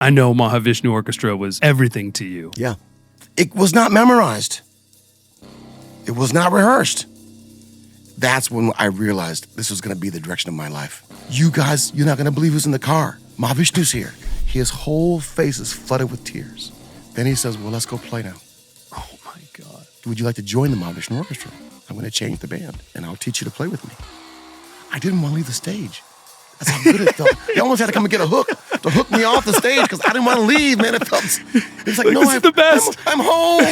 I know Mahavishnu Orchestra was everything to you. Yeah. It was not memorized. It was not rehearsed. That's when I realized this was going to be the direction of my life. You guys, you're not going to believe who's in the car. Mahavishnu's here. His whole face is flooded with tears. Then he says, well, let's go play now. Oh my God. Would you like to join the Mahavishnu Orchestra? I'm going to change the band and I'll teach you to play with me. I didn't want to leave the stage. That's how good it felt. They almost had to come and get a hook to hook me off the stage because I didn't want to leave, man. It was like, no, this is the best. I'm home.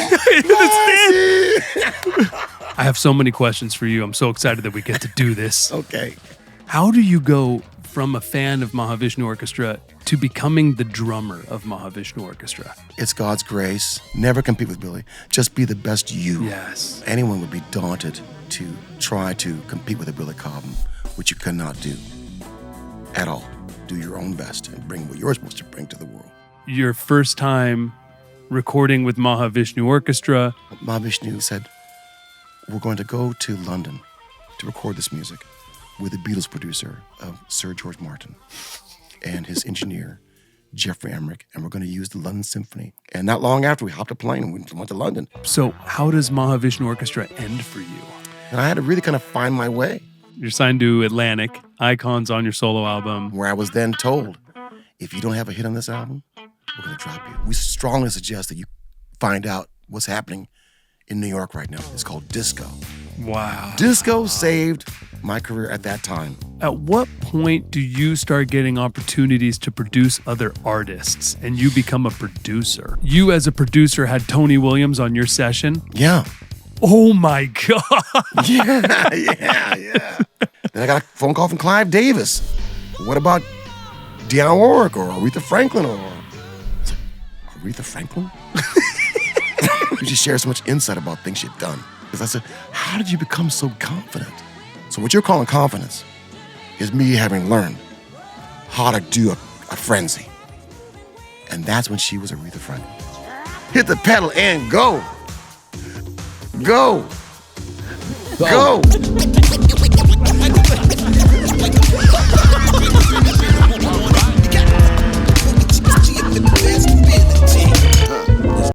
I have so many questions for you. I'm so excited that we get to do this. Okay. How do you go from a fan of Mahavishnu Orchestra to becoming the drummer of Mahavishnu Orchestra? It's God's grace. Never compete with Billy. Just be the best you. Yes. Anyone would be daunted to try to compete with a Billy Cobham, which you cannot do at all. Do your own best and bring what you're supposed to bring to the world. Your first time recording with Mahavishnu Orchestra. Mahavishnu said, we're going to go to London to record this music with the Beatles producer of Sir George Martin and his engineer, Jeffrey Emmerich, and we're going to use the London Symphony. And not long after, we hopped a plane and we went to London. So how does Mahavishnu Orchestra end for you? And I had to really kind of find my way. You're signed to Atlantic, Icons on your solo album. Where I was then told, if you don't have a hit on this album, we're going to drop you. We strongly suggest that you find out what's happening in New York right now. It's called disco. Wow. Disco saved my career at that time. At what point do you start getting opportunities to produce other artists and you become a producer? You as a producer had Tony Williams on your session? Yeah. Oh my God. Yeah. Then I got a phone call from Clive Davis. What about Dionne Warwick or Aretha Franklin or... I was like, Aretha Franklin? You just share so much insight about things you've done. Because I said, how did you become so confident? So what you're calling confidence is me having learned how to do a frenzy. And that's when she was Aretha Franklin. Hit the pedal and go. Go. Go.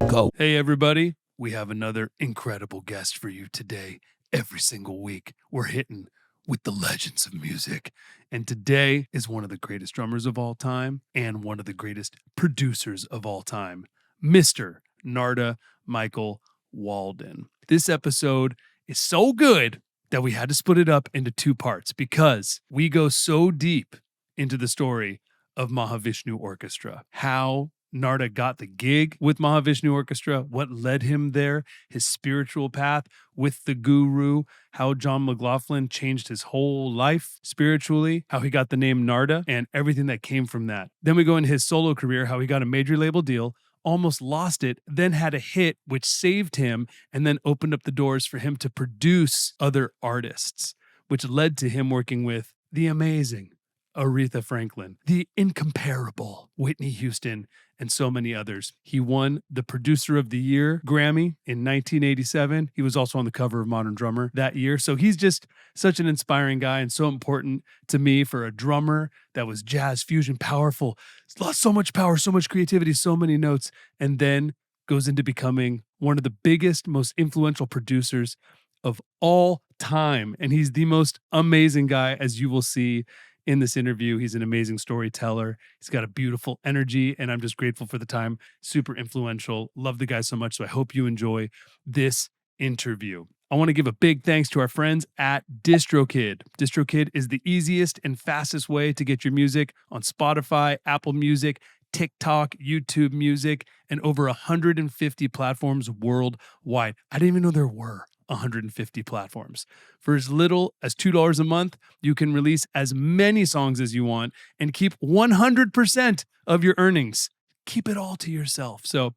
Go. Hey, everybody. We have another incredible guest for you today. Every single week, we're hitting with the legends of music. And today is one of the greatest drummers of all time and one of the greatest producers of all time, Mr. Narada Michael Walden. This episode is so good that we had to split it up into two parts because we go so deep into the story of Mahavishnu Orchestra, how Narada got the gig with Mahavishnu Orchestra, what led him there, his spiritual path with the guru, how John McLaughlin changed his whole life spiritually, how he got the name Narada, and everything that came from that. Then we go into his solo career, how he got a major label deal, almost lost it, then had a hit which saved him and then opened up the doors for him to produce other artists, which led to him working with the amazing Aretha Franklin, the incomparable Whitney Houston, and so many others. He won the Producer of the Year Grammy in 1987. He was also on the cover of Modern Drummer that year. So he's just such an inspiring guy and so important to me for a drummer that was jazz fusion, powerful, lost so much power, so much creativity, so many notes, and then goes into becoming one of the biggest, most influential producers of all time. And he's the most amazing guy, as you will see in this interview. He's an amazing storyteller. He's got a beautiful energy, and I'm just grateful for the time. Super influential. Love the guy so much. So I hope you enjoy this interview. I want to give a big thanks to our friends at DistroKid. DistroKid is the easiest and fastest way to get your music on Spotify, Apple Music, TikTok, YouTube Music, and over 150 platforms worldwide. I didn't even know there were 150 platforms. For as little as $2 a month, you can release as many songs as you want and keep 100% of your earnings. Keep it all to yourself. So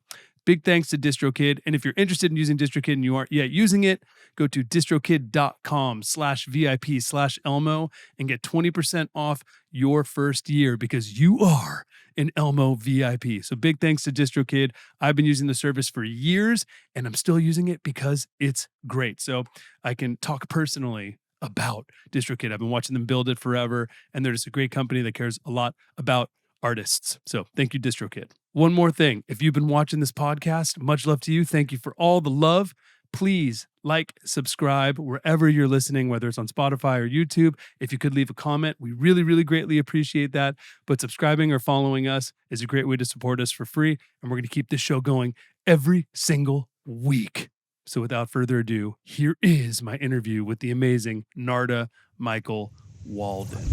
big thanks to DistroKid. And if you're interested in using DistroKid and you aren't yet using it, go to distrokid.com/VIP/Elmo and get 20% off your first year because you are an Elmo VIP. So big thanks to DistroKid. I've been using the service for years and I'm still using it because it's great. So I can talk personally about DistroKid. I've been watching them build it forever and they're just a great company that cares a lot about artists. So thank you, DistroKid. One more thing. If you've been watching this podcast, much love to you. Thank you for all the love. Please like, subscribe wherever you're listening, whether it's on Spotify or YouTube. If you could leave a comment, we really, really greatly appreciate that. But subscribing or following us is a great way to support us for free. And we're going to keep this show going every single week. So without further ado, here is my interview with the amazing Narada Michael Walden.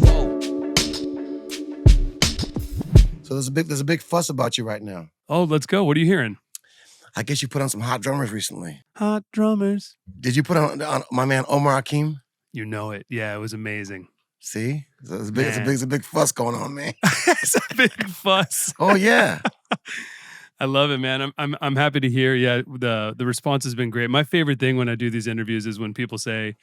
So there's a big fuss about you right now. Oh, let's go. What are you hearing? I guess you put on some hot drummers recently. Hot drummers. Did you put on my man Omar Hakim? You know it. Yeah, it was amazing. See? So it's a big fuss going on, man. It's a big fuss. Oh yeah. I love it, man. I'm happy to hear. Yeah, the response has been great. My favorite thing when I do these interviews is when people say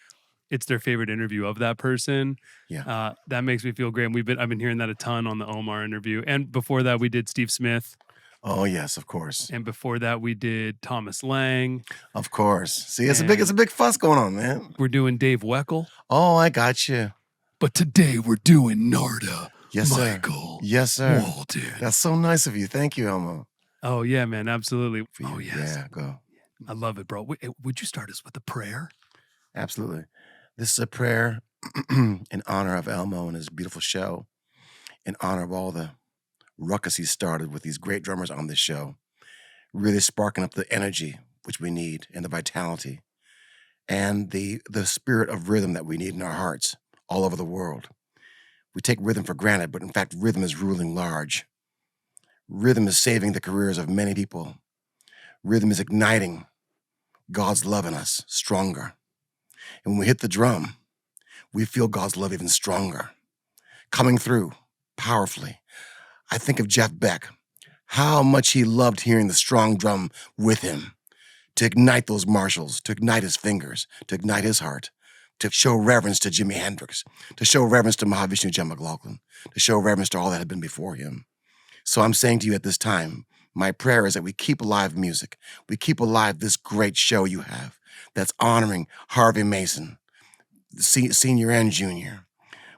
it's their favorite interview of that person. Yeah. That makes me feel great. And I've been hearing that a ton on the Omar interview. And before that, we did Steve Smith. Oh yes, of course. And before that, we did Thomas Lang. Of course. See, it's a big fuss going on, man. We're doing Dave Weckl. Oh, I got you. But today we're doing Narada Michael. Yes, sir. Walden. That's so nice of you. Thank you, Elmo. Oh yeah, man, absolutely. Oh yes. Yeah, go. I love it, bro. Would you start us with a prayer? Absolutely. This is a prayer in honor of Elmo and his beautiful show, in honor of all the ruckus he started with these great drummers on this show, really sparking up the energy which we need and the vitality and the spirit of rhythm that we need in our hearts all over the world. We take rhythm for granted, but in fact, rhythm is ruling large. Rhythm is saving the careers of many people. Rhythm is igniting God's love in us stronger. And when we hit the drum, we feel God's love even stronger, coming through powerfully. I think of Jeff Beck, how much he loved hearing the strong drum with him to ignite those marshals, to ignite his fingers, to ignite his heart, to show reverence to Jimi Hendrix, to show reverence to Mahavishnu McLaughlin, to show reverence to all that had been before him. So I'm saying to you at this time, my prayer is that we keep alive music. We keep alive this great show you have that's honoring Harvey Mason, senior and junior.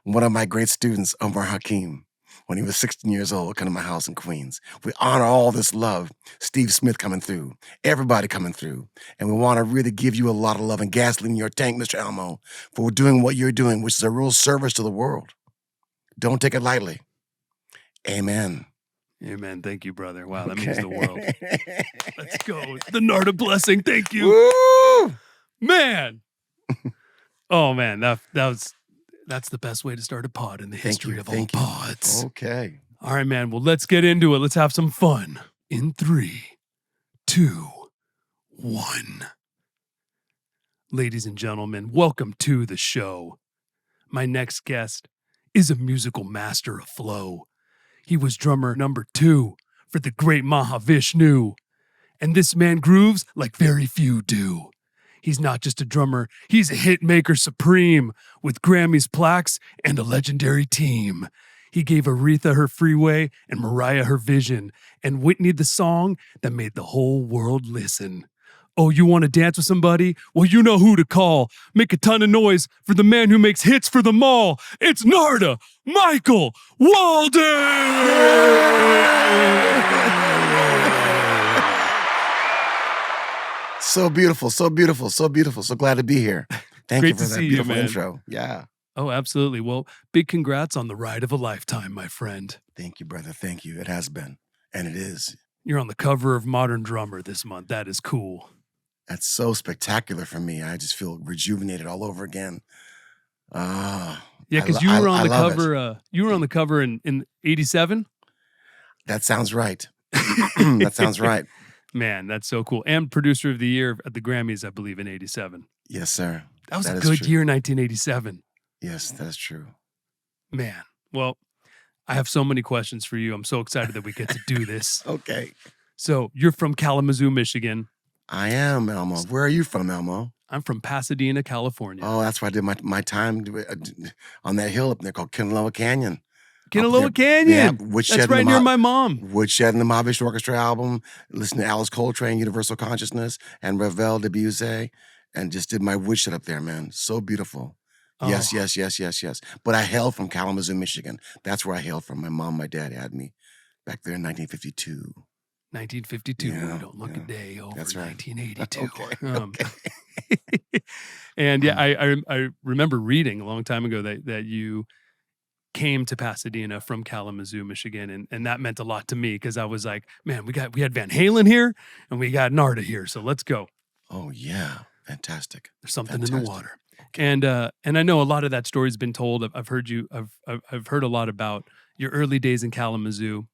One of my great students, Omar Hakim, when he was 16 years old, come to my house in Queens. We honor all this love. Steve Smith coming through, everybody coming through. And we want to really give you a lot of love and gasoline in your tank, Mr. Elmo, for doing what you're doing, which is a real service to the world. Don't take it lightly. Amen. Amen. Thank you, brother. Wow, that means the world. Let's go. The Narada blessing. Thank you. Woo! Man. Oh, man. That's the best way to start a pod in the history of all pods. Okay. All right, man. Well, let's get into it. Let's have some fun. In 3, 2, 1. Ladies and gentlemen, welcome to the show. My next guest is a musical master of flow. He was drummer number 2 for the great Mahavishnu. And this man grooves like very few do. He's not just a drummer, he's a hitmaker supreme with Grammys, plaques, and a legendary team. He gave Aretha her Freeway and Mariah her Vision, and Whitney the song that made the whole world listen. Oh, you want to dance with somebody? Well, you know who to call. Make a ton of noise for the man who makes hits for them all. It's Narada Michael Walden! So beautiful, so beautiful, so beautiful. So glad to be here. Thank you for that beautiful man. Intro. Yeah. Oh, absolutely. Well, big congrats on the ride of a lifetime, my friend. Thank you, brother. Thank you. It has been. And it is. You're on the cover of Modern Drummer this month. That is cool. That's so spectacular for me. I just feel rejuvenated all over again. Yeah, because you were on the cover. You were on the cover in '87. That sounds right. That sounds right. Man, that's so cool. And producer of the year at the Grammys, I believe, in '87. Yes, sir. That was a good year, 1987. Yes, that's true. Man, well, I have so many questions for you. I'm so excited that we get to do this. Okay. So you're from Kalamazoo, Michigan. I am, Elmo. Where are you from, Elmo? I'm from Pasadena, California. Oh, that's where I did my time on that hill up there called Kinaloa Canyon. Kinaloa Canyon. Yeah, that's right near my mom. Woodshed and the Mahavishnu Orchestra album. Listened to Alice Coltrane, Universal Consciousness, and Ravel Debussy, and just did my woodshed up there, man. So beautiful. Yes, Oh, yes, yes, yes, yes. But I hail from Kalamazoo, Michigan. That's where I hail from. My mom, my dad had me back there in 1952. 1952. We Yeah, don't look a yeah. day over That's right. 1982. Okay, Um, okay. and yeah, Mm. I remember reading a long time ago that you came to Pasadena from Kalamazoo, Michigan, and that meant a lot to me because I was like, man, we had Van Halen here and we got Narada here, so let's go. Oh yeah, fantastic. There's something in the Fantastic. water. Okay. And I know a lot of that story's been told. I've heard you. I've heard a lot about your early days in Kalamazoo,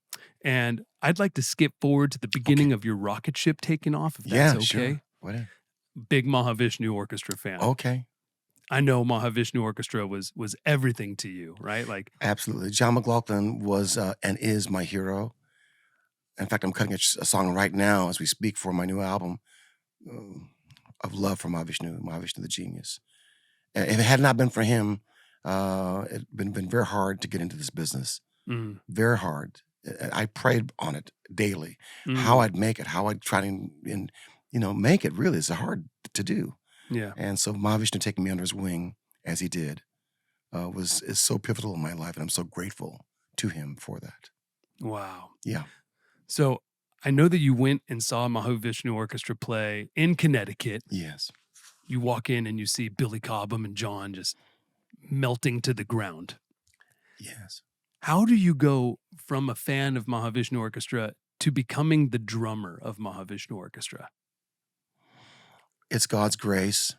and I'd like to skip forward to the beginning of your rocket ship taking off, if that's Yeah, okay. sure. Whatever. Big Mahavishnu Orchestra fan. Okay. I know Mahavishnu Orchestra was everything to you, right? Like, Absolutely. John McLaughlin was and is my hero. In fact, I'm cutting a song right now as we speak for my new album of love for Mahavishnu the genius. And if it had not been for him, it'd been very hard to get into this business. Very hard. I prayed on it daily. How I'd make it, how I'd try to make it really is hard to do. yeah. And so Mahavishnu taking me under his wing as he did is so pivotal in my life, and I'm so grateful to him for that. Wow. Yeah. So I know that you went and saw Mahavishnu Orchestra play in Connecticut. Yes. You walk in and you see Billy Cobham and John just melting to the ground. Yes. How do you go from a fan of Mahavishnu Orchestra to becoming the drummer of Mahavishnu Orchestra? It's God's grace.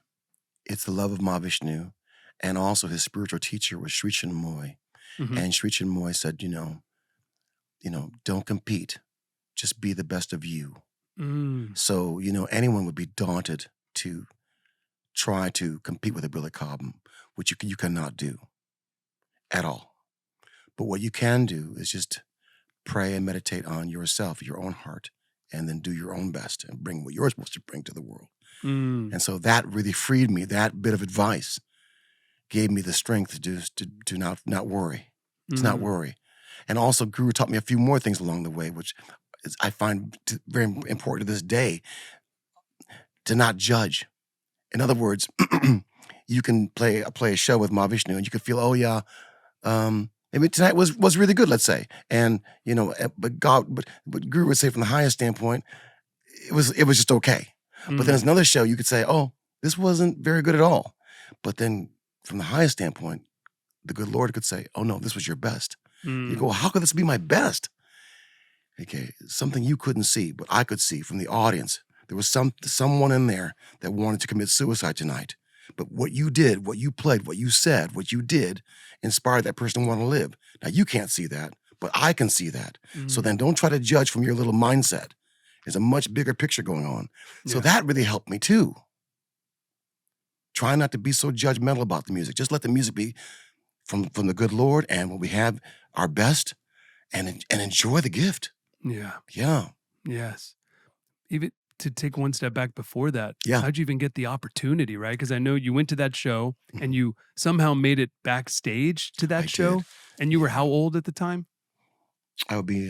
It's the love of Mahavishnu. And also his spiritual teacher was Sri Chinmoy. And Sri Chinmoy said, don't compete. Just be the best of you. So, anyone would be daunted to try to compete with a Billy Cobham, which you cannot do at all. But what you can do is just pray and meditate on yourself, your own heart, and then do your own best and bring what you're supposed to bring to the world. And so that really freed me. That bit of advice gave me the strength to not worry. To not worry. And also Guru taught me a few more things along the way, which I find very important to this day, to not judge. In other words, you can play a show with Mahavishnu and you could feel, oh yeah, maybe tonight was really good, let's say. And but Guru would say from the highest standpoint, it was just okay. But then there's another show you could say, oh, this wasn't very good at all. But then from the highest standpoint, the good Lord could say, oh no, this was your best. You go, well, how could this be my best? Okay, something you couldn't see, but I could see from the audience. There was someone in there that wanted to commit suicide tonight. But what you did, what you played, what you said, what you did inspired that person to want to live. Now you can't see that, but I can see that. So then don't try to judge from your little mindset. There's a much bigger picture going on. So that really helped me too. Try not to be so judgmental about the music. Just let the music be from the good Lord, and when we have our best, and enjoy the gift. Yeah. Yeah. Yes. Even to take one step back before that, Yeah. how'd you even get the opportunity, right? Because I know you went to that show and you somehow made it backstage to that I show. did. And you were how old at the time? I would be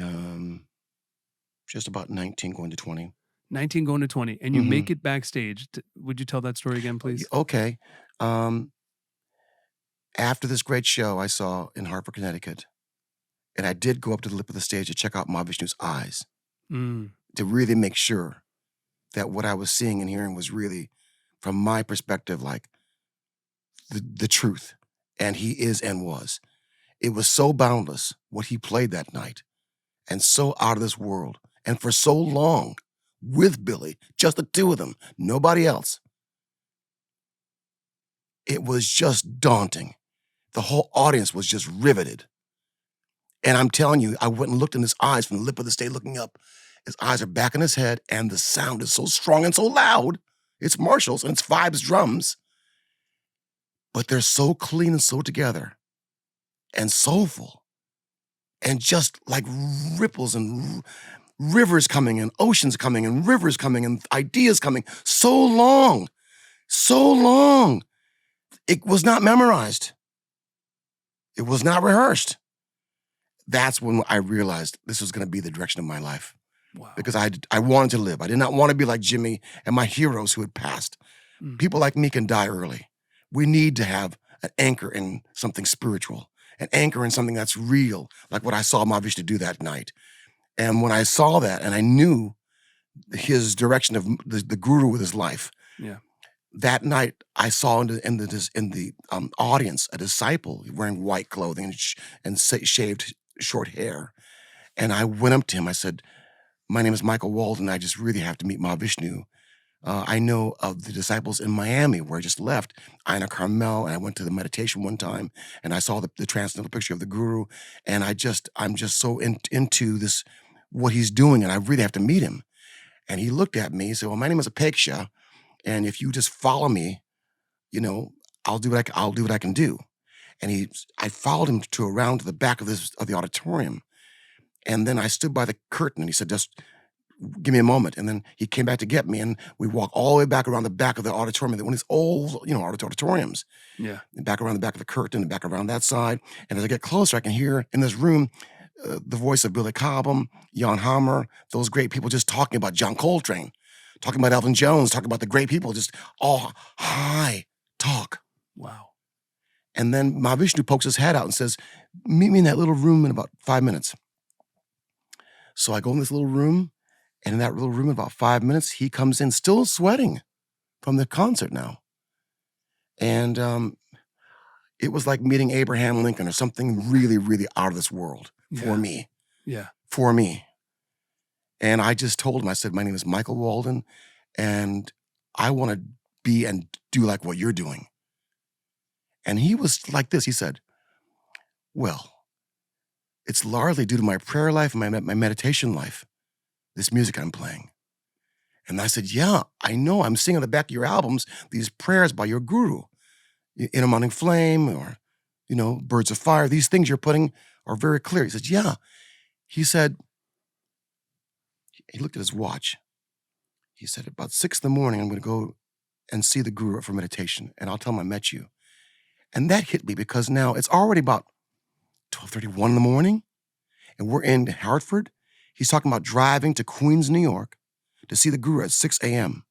just about 19 going to 20. 19 going to 20. And you make it backstage. Would you tell that story again, please? Okay. After this great show I saw in Hartford, Connecticut, and I did go up to the lip of the stage to check out Mahavishnu's eyes to really make sure that what I was seeing and hearing was really, from my perspective, like the truth. And he is and was. It was so boundless what he played that night, and so out of this world, and for so long with Billy, just the two of them, nobody else. It was just daunting. The whole audience was just riveted. And I'm telling you, I went and looked in his eyes from the lip of the stage looking up. His eyes are back in his head, and the sound is so strong and so loud. It's Marshalls and it's Fives drums. But they're so clean and so together and soulful. And just like ripples and rivers coming and oceans coming and rivers coming and ideas coming. So long. So long. It was not memorized. It was not rehearsed. That's when I realized this was going to be the direction of my life. Wow. Because I wanted to live. I did not want to be like Jimmy and my heroes who had passed. People like me can die early. We need to have an anchor in something spiritual, an anchor in something that's real, like what I saw Mahavishnu do that night. And when I saw that and I knew his direction of the guru with his life, Yeah. that night I saw in the audience a disciple wearing white clothing and shaved short hair. And I went up to him. I said, "My name is Michael Walden. I just really have to meet Mahavishnu. I know of the disciples in Miami where I just left, Ina Carmel, and I went to the meditation one time, and I saw the transcendental picture of the guru, and I'm just so into this, what he's doing, and I really have to meet him." And he looked at me and said, "Well, my name is Apeksha, and if you just follow me, you know, I'll do what I can do." And I followed him to around to the back of the auditorium, and then I stood by the curtain, and he said, "Just give me a moment." And then he came back to get me, and we walked all the way back around the back of the auditorium, one of these old, auditoriums. Yeah. And back around the back of the curtain, and back around that side. And as I get closer, I can hear in this room the voice of Billy Cobham, Jan Hammer, those great people just talking about John Coltrane, talking about Elvin Jones, talking about the great people, just all high talk. Wow. And then Mahavishnu pokes his head out and says, "Meet me in that little room in about 5 minutes." So I go in this little room, and in that little room in about 5 minutes, he comes in still sweating from the concert now. And it was like meeting Abraham Lincoln or something really, really out of this world for me. Yeah. For me. And I just told him, I said, "My name is Michael Walden, and I want to be and do like what you're doing." And he was like this. He said, "Well, it's largely due to my prayer life and my meditation life, this music I'm playing." And I said, "Yeah, I know. I'm seeing on the back of your albums these prayers by your guru, In a Morning Flame or, Birds of Fire. These things you're putting are very clear." He said, "Yeah." He said, he looked at his watch. He said, "About 6 in the morning, I'm going to go and see the guru for meditation, and I'll tell him I met you." And that hit me because now it's already about 12:31 in the morning, and we're in Hartford. He's talking about driving to Queens, New York to see the guru at 6 a.m.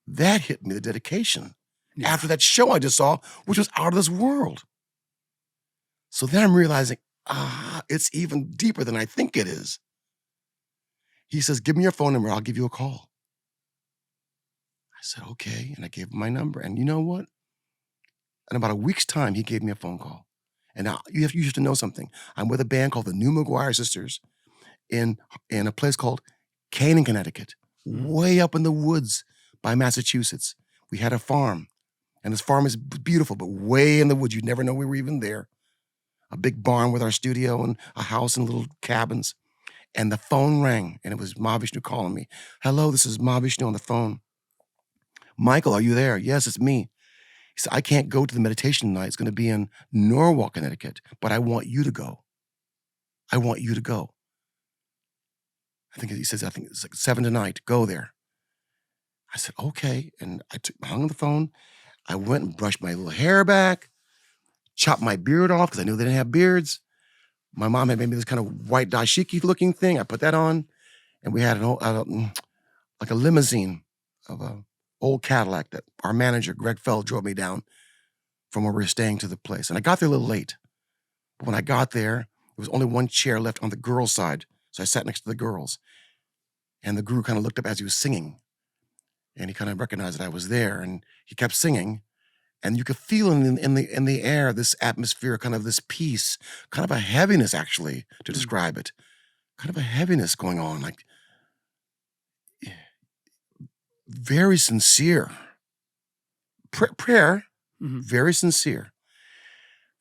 That hit me, the dedication. Yeah. After that show I just saw, which was out of this world. So then I'm realizing, it's even deeper than I think it is. He says, "Give me your phone number, I'll give you a call." I said, "Okay," and I gave him my number. And you know what? In about a week's time, he gave me a phone call. And now you have to know something. I'm with a band called the New McGuire Sisters in a place called Canaan, Connecticut, way up in the woods by Massachusetts. We had a farm, and this farm is beautiful, but way in the woods. You'd never know we were even there. A big barn with our studio and a house and little cabins. And the phone rang, and it was Mahavishnu calling me. "Hello, this is Mahavishnu on the phone." "Michael, are you there?" "Yes, it's me." He said, "I can't go to the meditation night. It's going to be in Norwalk, Connecticut, but I want you to go. I want you to go." I think it's like 7 tonight. Go there. I said, "Okay." And I hung on the phone. I went and brushed my little hair back, chopped my beard off because I knew they didn't have beards. My mom had made me this kind of white dashiki looking thing. I put that on, and we had like a limousine of a old Cadillac that our manager, Greg Feld, drove me down from where we were staying to the place. And I got there a little late. But when I got there, there was only one chair left on the girls' side. So I sat next to the girls. And the guru kind of looked up as he was singing. And he kind of recognized that I was there. And he kept singing. And you could feel in the air this atmosphere, kind of this peace, kind of a heaviness, actually, to describe it. Kind of a heaviness going on, like very sincere. Prayer, very sincere.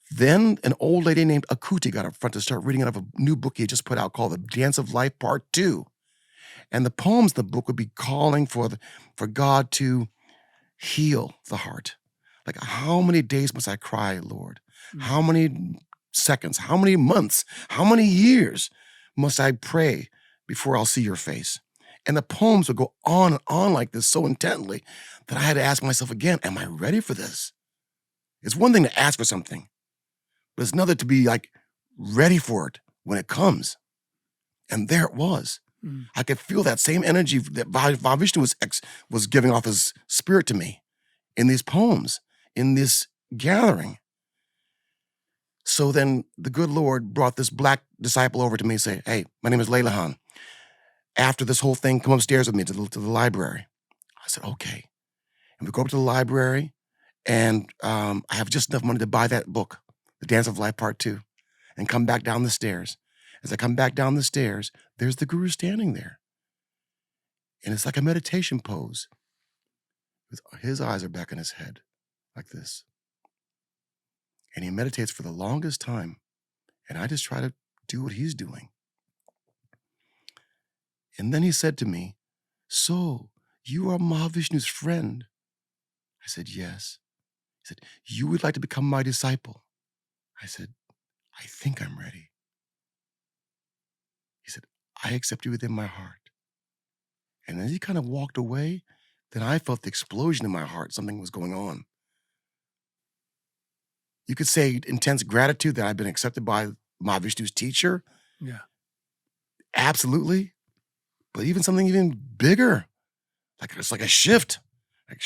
Then an old lady named Akuti got up front to start reading out of a new book he had just put out called The Dance of Life Part 2. And the poems in the book would be calling for God to heal the heart. Like, how many days must I cry, Lord? How many seconds? How many months? How many years must I pray before I'll see your face? And the poems would go on and on like this so intently that I had to ask myself again, am I ready for this? It's one thing to ask for something, but it's another to be like ready for it when it comes. And there it was. I could feel that same energy that Mahavishnu was giving off his spirit to me in these poems, in this gathering. So then the good Lord brought this black disciple over to me and say, hey, my name is Leilahan. After this whole thing, come upstairs with me to the library. I said, okay. And we go up to the library, and I have just enough money to buy that book, The Dance of Life Part 2, and come back down the stairs. As I come back down the stairs, there's the guru standing there. And it's like a meditation pose. His eyes are back in his head, like this. And he meditates for the longest time. And I just try to do what he's doing. And then he said to me, so you are Mahavishnu's friend? I said, yes. He said, you would like to become my disciple? I said, I think I'm ready. He said, I accept you within my heart. And as he kind of walked away, then I felt the explosion in my heart. Something was going on. You could say intense gratitude that I've been accepted by Mahavishnu's teacher. Yeah. Absolutely. But even something even bigger. Like it's like a shift. Like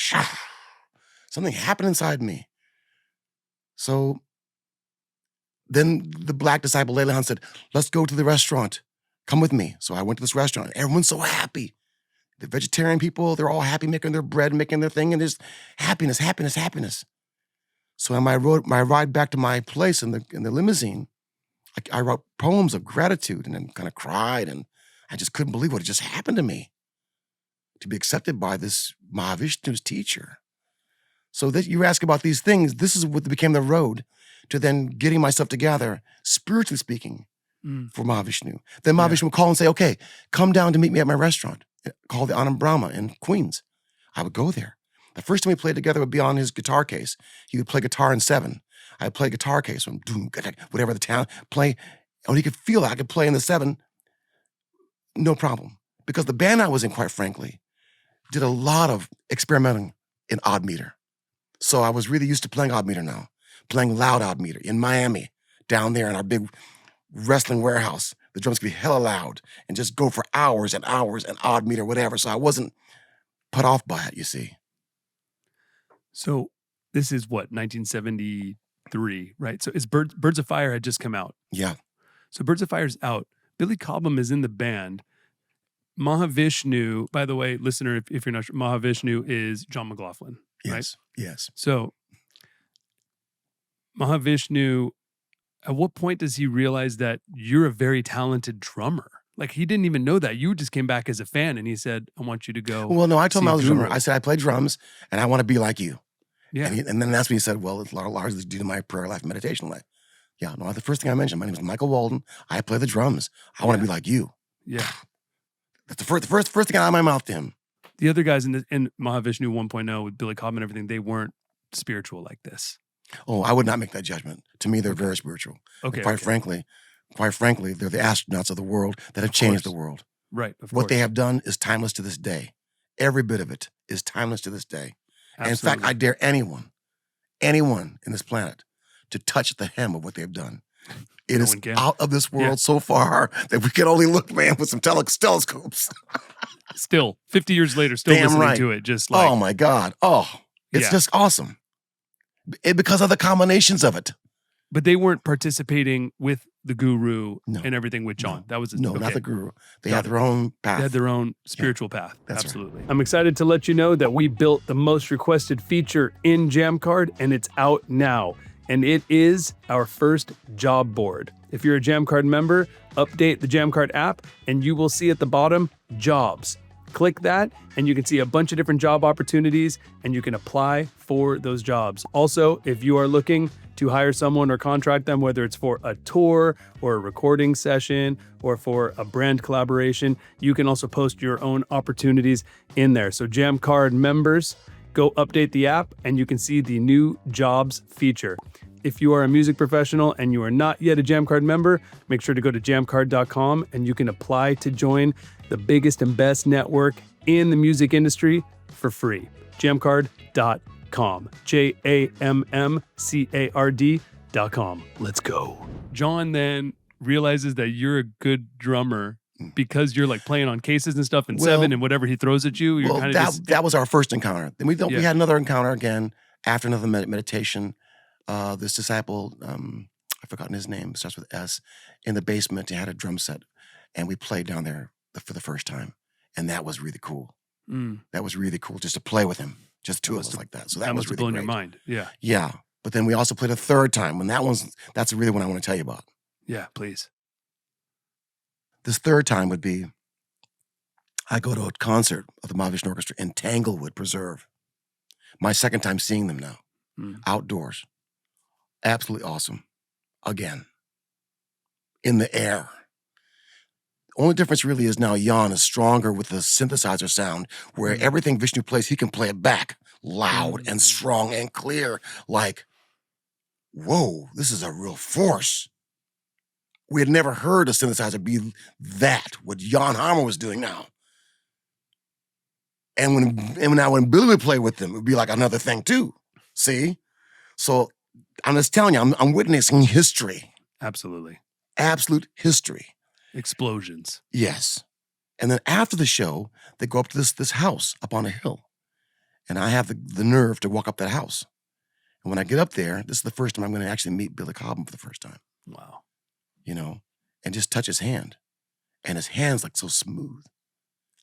something happened inside me. So then the black disciple Leilahan said, let's go to the restaurant. Come with me. So I went to this restaurant. Everyone's so happy. The vegetarian people, they're all happy making their bread, making their thing, and there's happiness, happiness, happiness. So on my ride back to my place in the limousine, I wrote poems of gratitude and then kind of cried, and I just couldn't believe what had just happened to me, to be accepted by this Mahavishnu's teacher. So that you ask about these things, this is what became the road to then getting myself together, spiritually speaking, for Mahavishnu. Then Mahavishnu would call and say, okay, come down to meet me at my restaurant called the Anand Brahma in Queens. I would go there. The first time we played together would be on his guitar case. He would play guitar in 7. I would play guitar case, whatever the town, play. And he could feel it. I could play in the 7, no problem. Because the band I was in, quite frankly, did a lot of experimenting in odd meter. So I was really used to playing odd meter now, playing loud odd meter in Miami, down there in our big wrestling warehouse. The drums could be hella loud and just go for hours and hours and odd meter, whatever. So I wasn't put off by it, you see. So this is what, 1973, right? So is Birds of Fire had just come out. Yeah. So Birds of Fire's out. Billy Cobham is in the band. Mahavishnu, by the way, listener, if you're not sure, Mahavishnu is John McLaughlin, right? Yes, yes. So Mahavishnu, at what point does he realize that you're a very talented drummer? Like, he didn't even know that. You just came back as a fan, and he said, I want you to go. Well, no, I told him I was a drummer. Guru. I said, I play drums, and I want to be like you. Yeah. And then that's when he said, well, it's largely due to my prayer life, meditation life. Yeah, no, the first thing I mentioned, my name is Michael Walden. I play the drums. I want to be like you. Yeah. That's the first thing out of my mouth to him. The other guys in Mahavishnu 1.0 with Billy Cobham and everything, they weren't spiritual like this. Oh, I would not make that judgment. To me, they're very spiritual. Okay. Quite frankly, they're the astronauts of the world that have changed the world. Right. Of What course. they have done is timeless to this day. Every bit of it is timeless to this day. And in fact, I dare anyone in this planet to touch the hem of what they've done. It is out of this world so far that we can only look, man, with some telescopes. Still, 50 years later, still listening to it. Just like, oh my God. Oh, it's just awesome. Because of the combinations of it. But they weren't participating with the guru and everything with John. That was not the guru. They had their own path. They had their own spiritual path. That's absolutely. Right. I'm excited to let you know that we built the most requested feature in JamCard, and it's out now. And it is our first job board. If you're a JamCard member, update the JamCard app, and you will see at the bottom, jobs. Click that, and you can see a bunch of different job opportunities, and you can apply for those jobs. Also, if you are looking to hire someone or contract them, whether it's for a tour or a recording session or for a brand collaboration, you can also post your own opportunities in there. So JamCard members, go update the app, and you can see the new jobs feature. If you are a music professional and you are not yet a JamCard member, make sure to go to jamcard.com and you can apply to join the biggest and best network in the music industry for free. Jamcard.com. JAMMCARD.com. Let's go. John then realizes that you're a good drummer because you're like playing on cases and stuff in 7 and whatever he throws at you. You're kind of that was our first encounter. Then we had another encounter again after another meditation. This disciple, I forgotten his name, starts with S, in the basement. He had a drum set, and we played down there for the first time. And that was really cool. That was really cool just to play with him, just two of us like that. So that was really blown great. your mind. Yeah. Yeah. But then we also played a third time, and that's really one I want to tell you about. Yeah, please. This third time would be, I go to a concert of the Mahavishnu Orchestra in Tanglewood Preserve. My second time seeing them now, outdoors. Absolutely awesome. Again, in the air. The only difference really is now DIONNE is stronger with the synthesizer sound, where everything Vishnu plays, he can play it back loud and strong and clear. Like, whoa, this is a real force. We had never heard a synthesizer be that, what Jan Hammer was doing now. And when Billy would play with them, it would be like another thing too. See? So I'm just telling you, I'm witnessing history. Absolutely. Absolute history. Explosions. Yes. And then after the show, they go up to this house up on a hill. And I have the nerve to walk up that house. And when I get up there, this is the first time I'm going to actually meet Billy Cobham for the first time. Wow. You know, and just touch his hand. And his hand's like so smooth,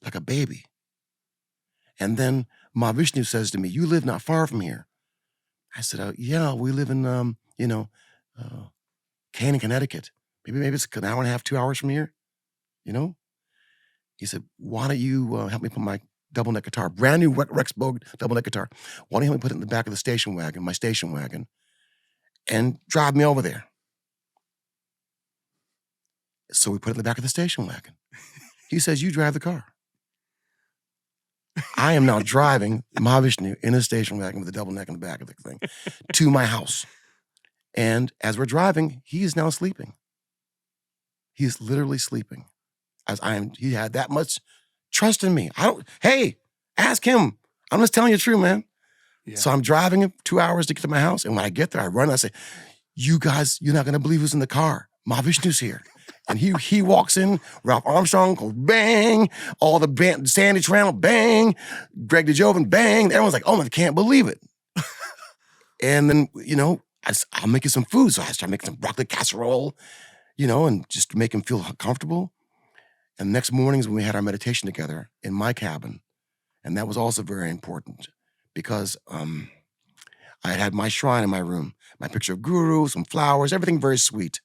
like a baby. And then Mahavishnu says to me, you live not far from here. I said, yeah, we live in, Canaan, Connecticut. Maybe it's an hour and a half, 2 hours from here, you know? He said, why don't you help me put my double neck guitar, brand new Rex Bogue double neck guitar. Why don't you help me put it in the back of the station wagon, my station wagon, and drive me over there? So we put it in the back of the station wagon. He says, you drive the car. I am now driving Mahavishnu in a station wagon with a double neck in the back of the thing to my house. And as we're driving, he is now sleeping. He is literally sleeping. He had that much trust in me. Hey, ask him. I'm just telling you the truth, man. Yeah. So I'm driving him 2 hours to get to my house. And when I get there, I run and I say, you guys, you're not going to believe who's in the car. Mahavishnu's here. And he walks in, Ralph Armstrong goes bang, all the band, Sandy Tranel, bang, Greg DeJoven, bang. Everyone's like, oh my, I can't believe it. And then, you know, I'll make you some food. So I start making some broccoli casserole, you know, and just make him feel comfortable. And the next mornings when we had our meditation together in my cabin, and that was also very important because I had my shrine in my room, my picture of Guru, some flowers, everything very sweet.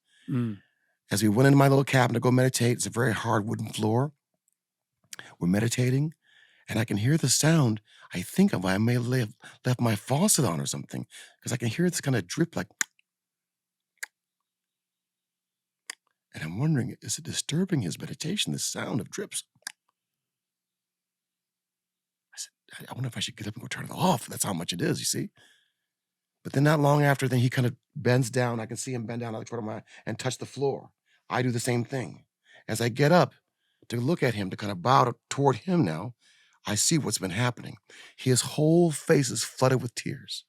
As we went into my little cabin to go meditate, it's a very hard wooden floor. We're meditating, and I can hear the sound. I think I may have left my faucet on or something, because I can hear this kind of drip like, and I'm wondering, is it disturbing his meditation, this sound of drips? I said, I wonder if I should get up and go turn it off. That's how much it is, you see? But then not long after, then he kind of bends down. I can see him bend down and touch the floor. I do the same thing. As I get up to look at him, to kind of bow toward him now, I see what's been happening. His whole face is flooded with tears.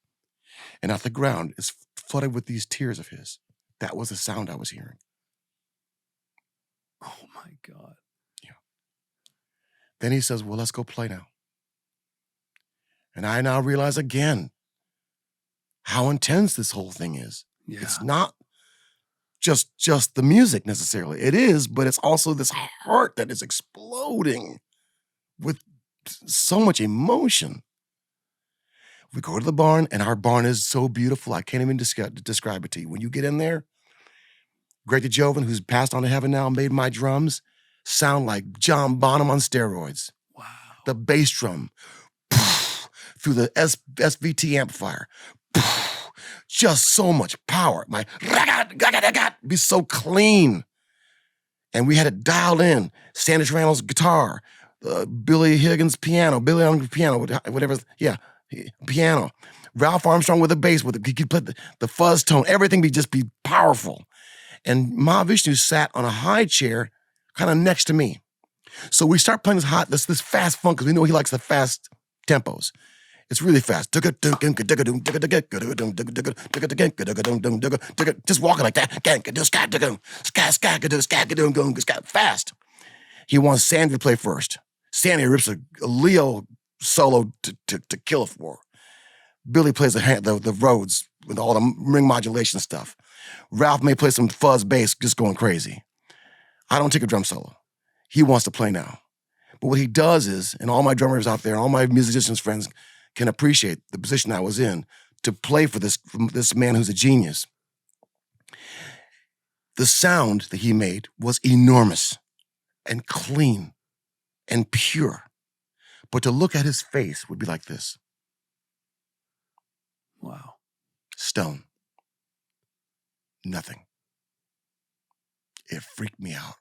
And at the ground is flooded with these tears of his. That was the sound I was hearing. Oh my God. Yeah. Then he says, well, let's go play now. And I now realize again how intense this whole thing is. Yeah. It's not just the music necessarily. It is, but it's also this heart that is exploding with so much emotion. We go to the barn, and our barn is so beautiful. I can't even describe it to you. When you get in there, Greg DeJoven, who's passed on to heaven now, made my drums sound like John Bonham on steroids. Wow. The bass drum through the SVT amplifier. Just so much power. My be so clean. And we had it dialed in. Sandy Tranel's guitar, Billy Higgins piano, whatever, yeah, piano. Ralph Armstrong with the bass, he could put the fuzz tone, everything just be powerful. And Mahavishnu sat on a high chair kind of next to me. So we start playing this fast funk, because we know he likes the fast tempos. It's really fast. Just walking like that. Fast. He wants Sandy to play first. Sandy rips a Leo solo to kill it for. Billy plays the Rhodes with all the ring modulation stuff. Ralph may play some fuzz bass just going crazy. I don't take a drum solo. He wants to play now. But what he does is, and all my drummers out there, all my musicians friends can appreciate the position I was in to play for this man who's a genius. The sound that he made was enormous and clean and pure. But to look at his face would be like this. Wow. Stone. Nothing. It freaked me out.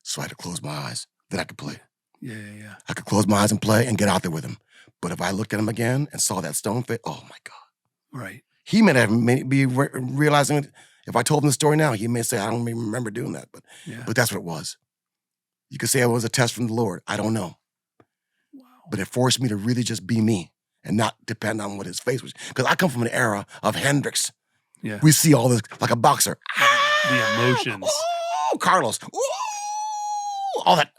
So I had to close my eyes. Then I could play. Yeah. I could close my eyes and play and get out there with him. But if I looked at him again and saw that stone face, oh my God. Right. He may be realizing it. If I told him the story now, he may say, I don't even remember doing that. But that's what it was. You could say it was a test from the Lord. I don't know. Wow. But it forced me to really just be me and not depend on what his face was. Because I come from an era of Hendrix. Yeah. We see all this like a boxer. The emotions. Oh, Carlos. Ooh, all that.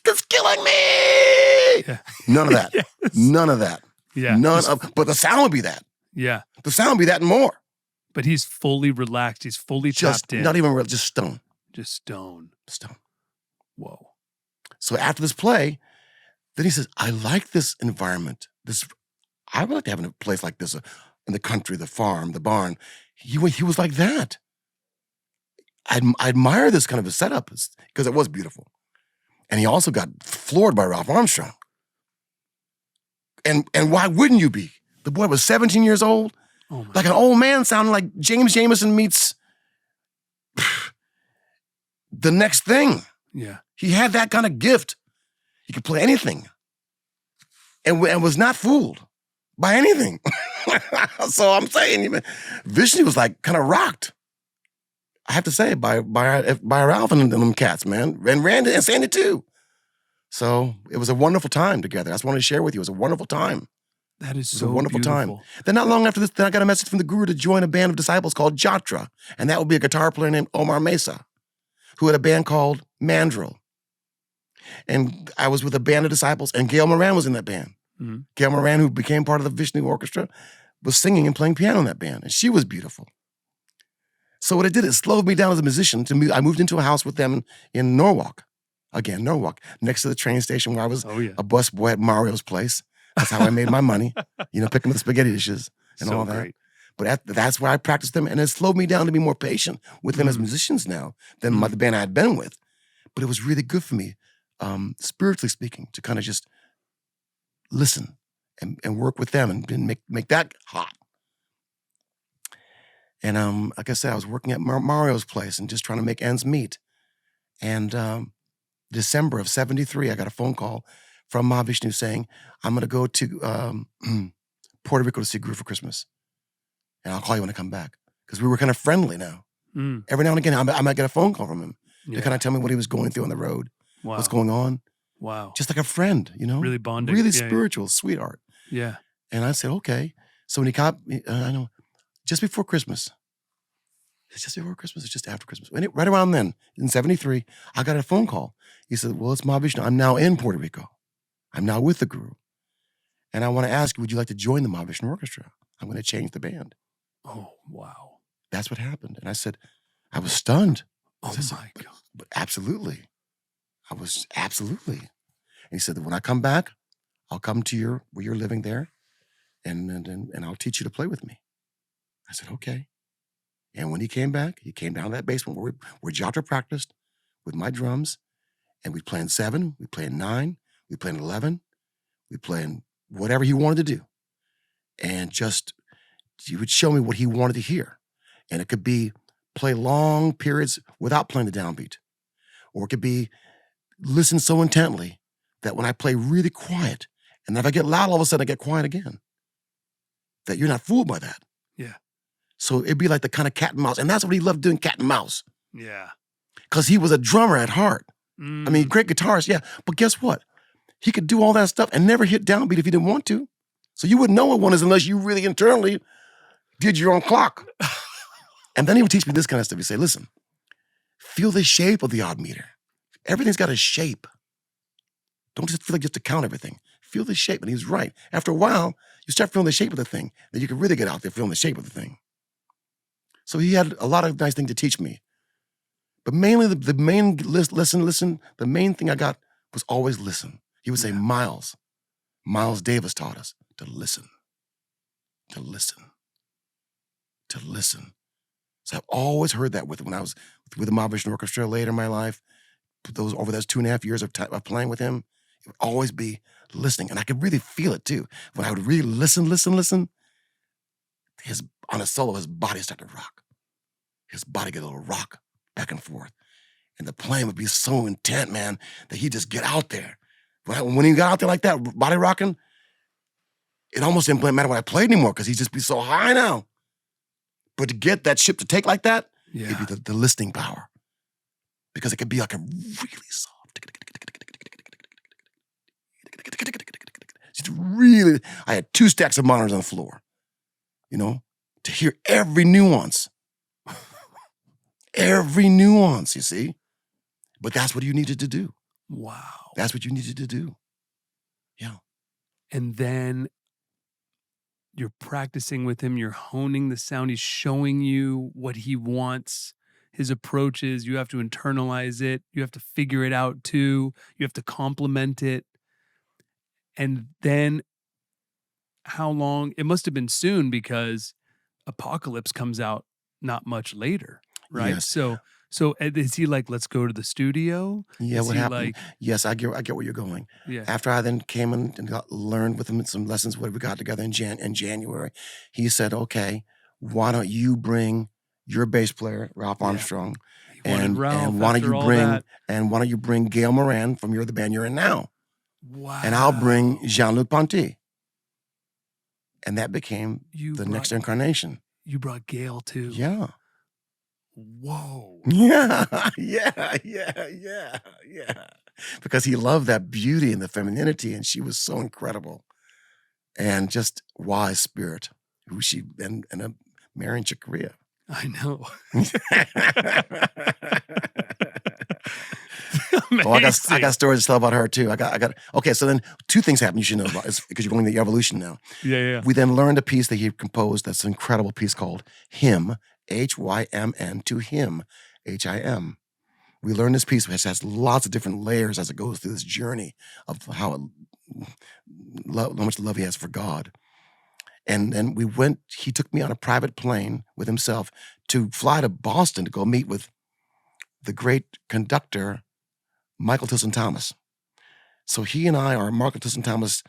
It's killing me. Yeah. None of that. Yes. None of that. Yeah. But the sound would be that. Yeah. The sound would be that and more. But he's fully relaxed. He's fully Just tapped in. not even real, just stone. Just stone. Stone. Whoa. So after this play, then he says, I like this environment. I would like to have a place like this in the country, the farm, the barn. He was like that. I admire this kind of a setup because it was beautiful. And he also got floored by Ralph Armstrong. And why wouldn't you be? The boy was 17 years old. Oh like an old man sounding like James Jamerson meets the next thing. Yeah. He had that kind of gift. He could play anything and was not fooled by anything. So I'm saying, Vishnu was like kind of rocked. I have to say, by Ralph and them cats, man. And Randy and Sandy too. So it was a wonderful time together. That's what I wanted to share with you. It was a wonderful time. That is It was so a wonderful beautiful. time. Then not long after this, then I got a message from the guru to join a band of disciples called Jatra. And that would be a guitar player named Omar Mesa, who had a band called Mandrill. And I was with a band of disciples, and Gail Moran was in that band. Mm-hmm. Gail Moran, who became part of the Vishnu Orchestra, was singing and playing piano in that band, and she was beautiful. So what it did, it slowed me down as a musician. I moved into a house with them in Norwalk. Again, Norwalk, next to the train station where I was a busboy at Mario's place. That's how I made my money, picking up the spaghetti dishes and all that. Great. But that's where I practiced them, and it slowed me down to be more patient with them as musicians now than the band I had been with. But it was really good for me, spiritually speaking, to kind of just listen and work with them and make that hot. And like I said, I was working at Mario's place and just trying to make ends meet. And December of '73, I got a phone call from Mahavishnu saying, I'm going to go to Puerto Rico to see Guru for Christmas. And I'll call you when I come back. Because we were kind of friendly now. Mm. Every now and again, I might get a phone call from him to kind of tell me what he was going through on the road, what's going on. Wow. Just like a friend, Really bonding. Really spiritual, sweetheart. Yeah. And I said, okay. So when he got, I know, just before Christmas, it's just before Christmas, it's just after Christmas. Right around then, in '73, I got a phone call. He said, well, it's Mahavishnu. I'm now in Puerto Rico. I'm now with the Guru. And I want to ask you, would you like to join the Mahavishnu Orchestra? I'm going to change the band. Oh, wow. That's what happened. And I said, I was stunned. Oh, my God. But absolutely. I was absolutely. And he said that when I come back, I'll come to where you're living there and I'll teach you to play with me. I said, okay. And when he came back, he came down to that basement where Jatra practiced with my drums, and we'd play in 7, we'd play in 9, we'd play in 11, we'd play in whatever he wanted to do. And just, he would show me what he wanted to hear. And it could be play long periods without playing the downbeat. Or it could be listen so intently that when I play really quiet, and if I get loud, all of a sudden I get quiet again. That you're not fooled by that. Yeah. So it'd be like the kind of cat and mouse. And that's what he loved doing, cat and mouse. Yeah. Because he was a drummer at heart. I mean, great guitarist, yeah. But guess what? He could do all that stuff and never hit downbeat if he didn't want to. So you wouldn't know what one is unless you really internally did your own clock. And then he would teach me this kind of stuff. He'd say, listen, feel the shape of the odd meter. Everything's got a shape. Don't just feel like you have to count everything. Feel the shape. And he was right. After a while, you start feeling the shape of the thing. Then you can really get out there feeling the shape of the thing. So he had a lot of nice things to teach me. But mainly the main listen, the main thing I got was always listen. He would say, Miles Davis taught us to listen, to listen, to listen. So I've always heard that when I was with the Mahavishnu Orchestra later in my life, over those 2.5 years of playing with him, it would always be listening. And I could really feel it too. When I would really listen, on a solo, his body started to rock. His body get a little rock back and forth. And the playing would be so intent, man, that he'd just get out there. When he got out there like that, body rocking, it almost didn't matter what I played anymore because he'd just be so high now. But to get that ship to take like that, it'd be the listening power. Because it could be like a really soft. Just really, I had 2 stacks of monitors on the floor, to hear every nuance. Every nuance, you see? But that's what you needed to do. Wow. That's what you needed to do. Yeah. And then you're practicing with him, you're honing the sound, he's showing you what he wants, his approaches, you have to internalize it, you have to figure it out too, you have to complement it. And then how long? It must have been soon because Apocalypse comes out not much later, right? Yes. So is he like, let's go to the studio? Yeah, Is what he happened? Yes, I get where you're going. Yeah. After I then came in and learned with him some lessons, what we got together in January, he said, okay, why don't you bring your bass player, Ralph Armstrong, and why don't you bring Gail Moran from the band you're in now? Wow. And I'll bring Jean-Luc Ponty. And that became the next incarnation. You brought Gail too. Yeah. Whoa. Yeah. Because he loved that beauty and the femininity, and she was so incredible. And just wise spirit, who she ended up marrying Chick Corea. I know. Oh, I got stories to tell about her too. Okay, so then 2 things happened you should know about, because you're going the evolution now. Yeah. We then learned a piece that he composed that's an incredible piece called Hymn, Hymn, to Him, Him. We learned this piece, which has lots of different layers as it goes through this journey of how much love he has for God. And then he took me on a private plane with himself to fly to Boston to go meet with the great conductor, Michael Tilson Thomas. So he and I are in Michael Tilson Thomas'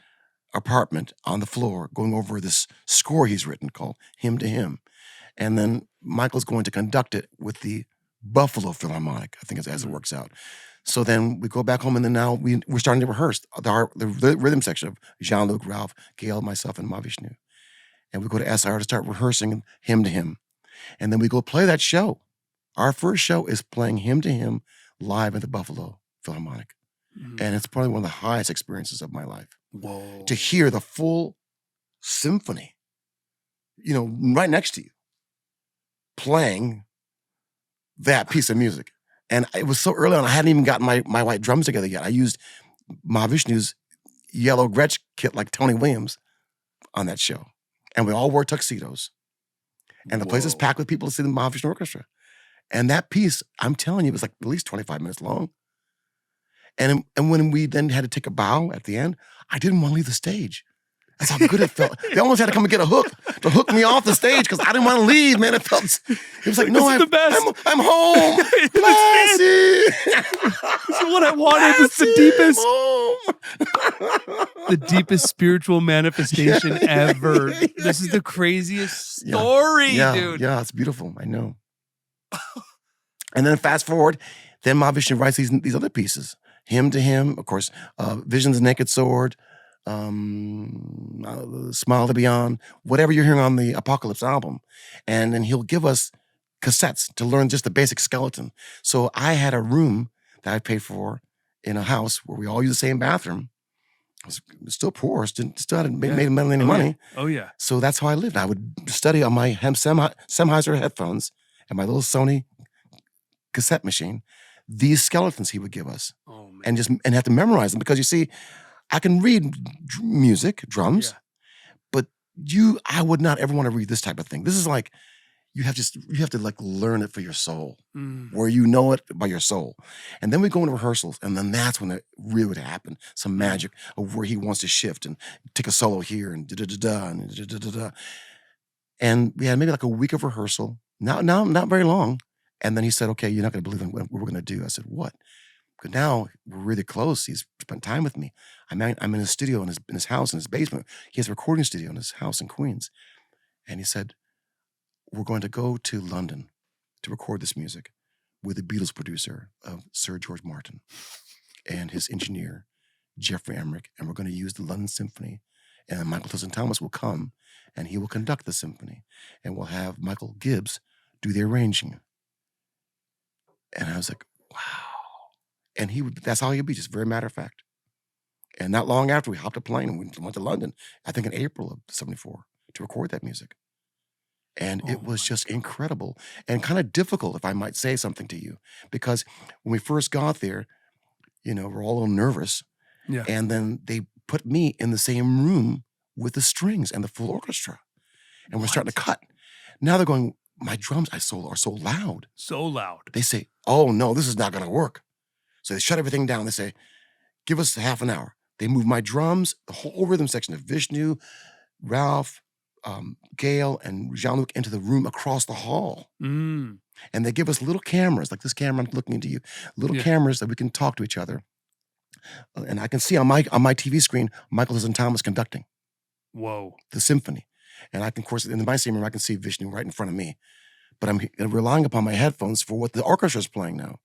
apartment on the floor going over this score he's written called Hymn to Him. And then Michael's going to conduct it with the Buffalo Philharmonic, I think as it works out. So then we go back home, and then now we're starting to rehearse the rhythm section of Jean-Luc, Ralph, Gail, myself, and Mahavishnu. And we go to SIR to start rehearsing Hymn to Him. And then we go play that show. Our first show is playing Hymn to Him live at the Buffalo Philharmonic. Mm-hmm. And it's probably one of the highest experiences of my life. Whoa. To hear the full symphony, right next to you, playing that piece of music. And it was so early on, I hadn't even gotten my white drums together yet. I used Mahavishnu's yellow Gretsch kit like Tony Williams on that show. And we all wore tuxedos. And the place is packed with people to see the Mahavishnu Orchestra. And that piece, I'm telling you, it was like at least 25 minutes long. And when we then had to take a bow at the end, I didn't want to leave the stage. That's how good it felt. They almost had to come and get a hook to hook me off the stage because I didn't want to leave, man. It was like, no, I'm home. Lassie. This is what I wanted. This is the deepest spiritual manifestation ever. This is the craziest story, dude. Yeah, it's beautiful. I know. And then fast forward, then Mahavishnu writes these other pieces. Hymn to Him, of course, Vision's Naked Sword, Smile to Beyond, whatever you're hearing on the Apocalypse album. And then he'll give us cassettes to learn just the basic skeleton. So I had a room that I paid for in a house where we all use the same bathroom. I was still poor, still hadn't made any money. Oh, yeah. So that's how I lived. I would study on my Sennheiser headphones and my little Sony cassette machine, these skeletons he would give us. Oh, man. And have to memorize them because you see, I can read music, drums, but I would not ever want to read this type of thing. This is like, you have to like learn it for your soul, where you know it by your soul. And then we go into rehearsals, and then that's when it really would happen. Some magic of where he wants to shift and take a solo here and da-da-da-da and da-da-da-da. And we had maybe like a week of rehearsal, not very long. And then he said, okay, you're not going to believe in what we're going to do. I said, what? Because now we're really close. He's spent time with me. I'm in his studio in his house, in his basement. He has a recording studio in his house in Queens. And he said, we're going to go to London to record this music with the Beatles producer of Sir George Martin and his engineer, Jeffrey Emmerich. And we're going to use the London Symphony. And Michael Tilson Thomas will come and he will conduct the symphony. And we'll have Michael Gibbs do the arranging. And I was like, wow. And that's how he'd be, just very matter of fact. And not long after, we hopped a plane and we went to London, I think in April of '74, to record that music. And it was just incredible and kind of difficult, if I might say something to you, because when we first got there, we're all a little nervous. Yeah. And then they put me in the same room with the strings and the full orchestra. And we're starting to cut. Now they're going, my drums are so loud. So loud. They say, oh no, this is not going to work. So they shut everything down. They say, give us half an hour. They move my drums, the whole rhythm section of Vishnu, Ralph, Gail, and Jean-Luc into the room across the hall. And they give us little cameras, like this camera I'm looking into you, little cameras that we can talk to each other. And I can see on my TV screen, Michael Tilson Thomas conducting. Whoa. The symphony. And I can, of course, in my same room, I can see Vishnu right in front of me. But I'm relying upon my headphones for what the orchestra is playing now.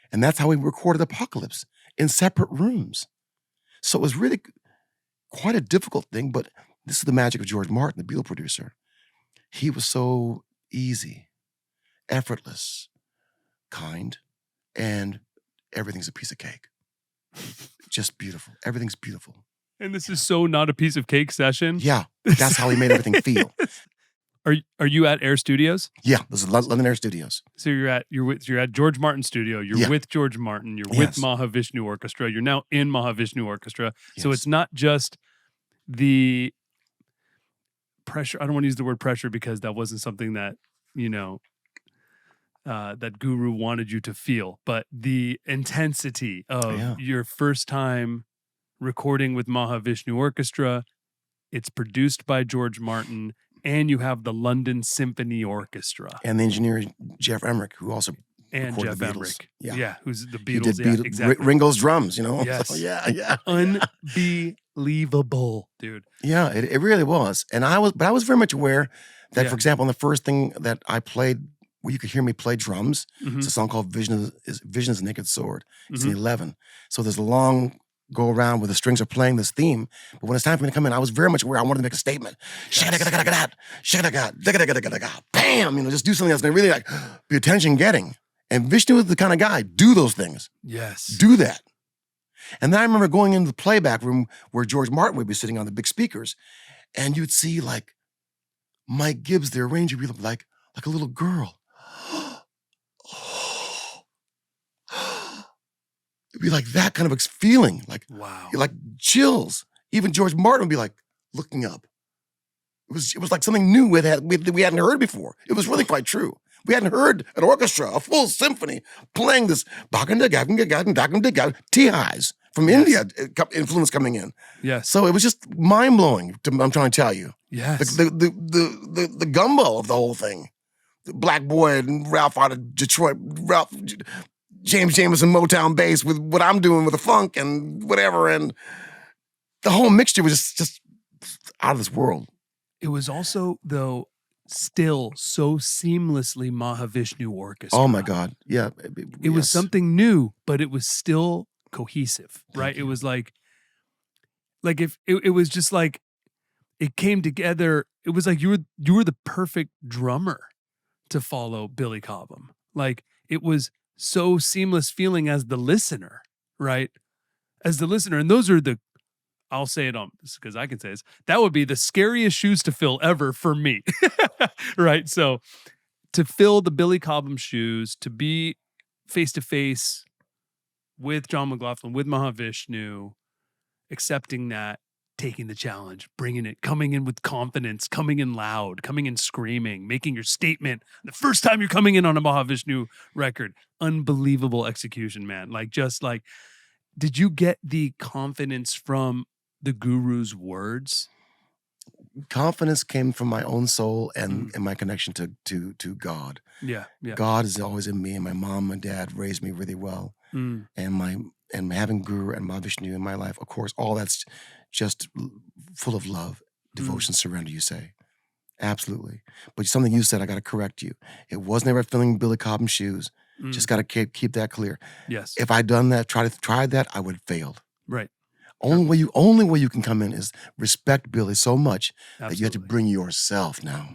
And that's how we recorded Apocalypse, in separate rooms. So it was really quite a difficult thing, but this is the magic of George Martin, the Beatle producer. He was so easy, effortless, kind, and everything's a piece of cake. Just beautiful. Everything's beautiful. And this is so not a piece of cake session. Yeah, that's how he made everything feel. Are you at Air Studios? Yeah, this is London Air Studios. So you're at George Martin Studio. You're with George Martin. You're with Mahavishnu Orchestra. You're now in Mahavishnu Orchestra. So it's not just the pressure. I don't want to use the word pressure because that wasn't something that that Guru wanted you to feel, but the intensity of your first time recording with Mahavishnu Orchestra. It's produced by George Martin. And you have the London Symphony Orchestra. And the engineer, Jeff Emmerich, who also and recorded Jeff the Beatles. Emmerich. Yeah, who's the He Beatles. did Exactly. Ringo's drums, Yes. So, yeah. Unbelievable, dude. Yeah, it really was. And I was very much aware that, for example, on the first thing that I played, where you could hear me play drums, it's a song called Vision is a Naked Sword. It's in 11. So there's a long go around where the strings are playing this theme. But when it's time for me to come in, I was very much aware I wanted to make a statement. Bam! Just do something that's going to really be attention-getting. And Vishnu is the kind of guy, do those things. Yes. Do that. And then I remember going into the playback room where George Martin would be sitting on the big speakers, and you'd see Mike Gibbs, the arranger, be like a little girl. It'd be like that kind of feeling, wow, like chills. Even George Martin would be looking up. It was like something new we hadn't heard before. It was really quite true. We hadn't heard an orchestra, a full symphony, playing this T-highs from India, influence coming in. Yes. So it was just mind blowing. I'm trying to tell you. Yes. The gumbo of the whole thing. The Black Boy and Ralph out of Detroit, James Jamerson Motown bass with what I'm doing with the funk and whatever, and the whole mixture was just out of this world. It was also, though, still so seamlessly Mahavishnu Orchestra. Oh my God. Yeah. It was something new, but it was still cohesive, right? It was like if it was just like it came together. It was like you were the perfect drummer to follow Billy Cobham. It was so seamless feeling as the listener, right? As the listener. And those are I'll say it on this because I can say this. That would be the scariest shoes to fill ever for me, right? So to fill the Billy Cobham shoes, to be face-to-face with John McLaughlin, with Mahavishnu, accepting that taking the challenge, bringing it, coming in with confidence, coming in loud, coming in screaming, making your statement the first time you're coming in on a Mahavishnu record. Unbelievable execution, man. Like, just like, did you get the confidence from the guru's words? Confidence came from my own soul and my connection to God. Yeah, yeah. God is always in me, and my mom and dad raised me really well. And having Guru and Mahavishnu in my life, of course, all that's just full of love, devotion, surrender, you say. Absolutely. But something you said, I got to correct you. It was never filling Billy Cobham's shoes. Just got to keep that clear. Yes. If I'd done that, tried that, I would have failed. Right. Only way you can come in is respect Billy so much that you have to bring yourself now.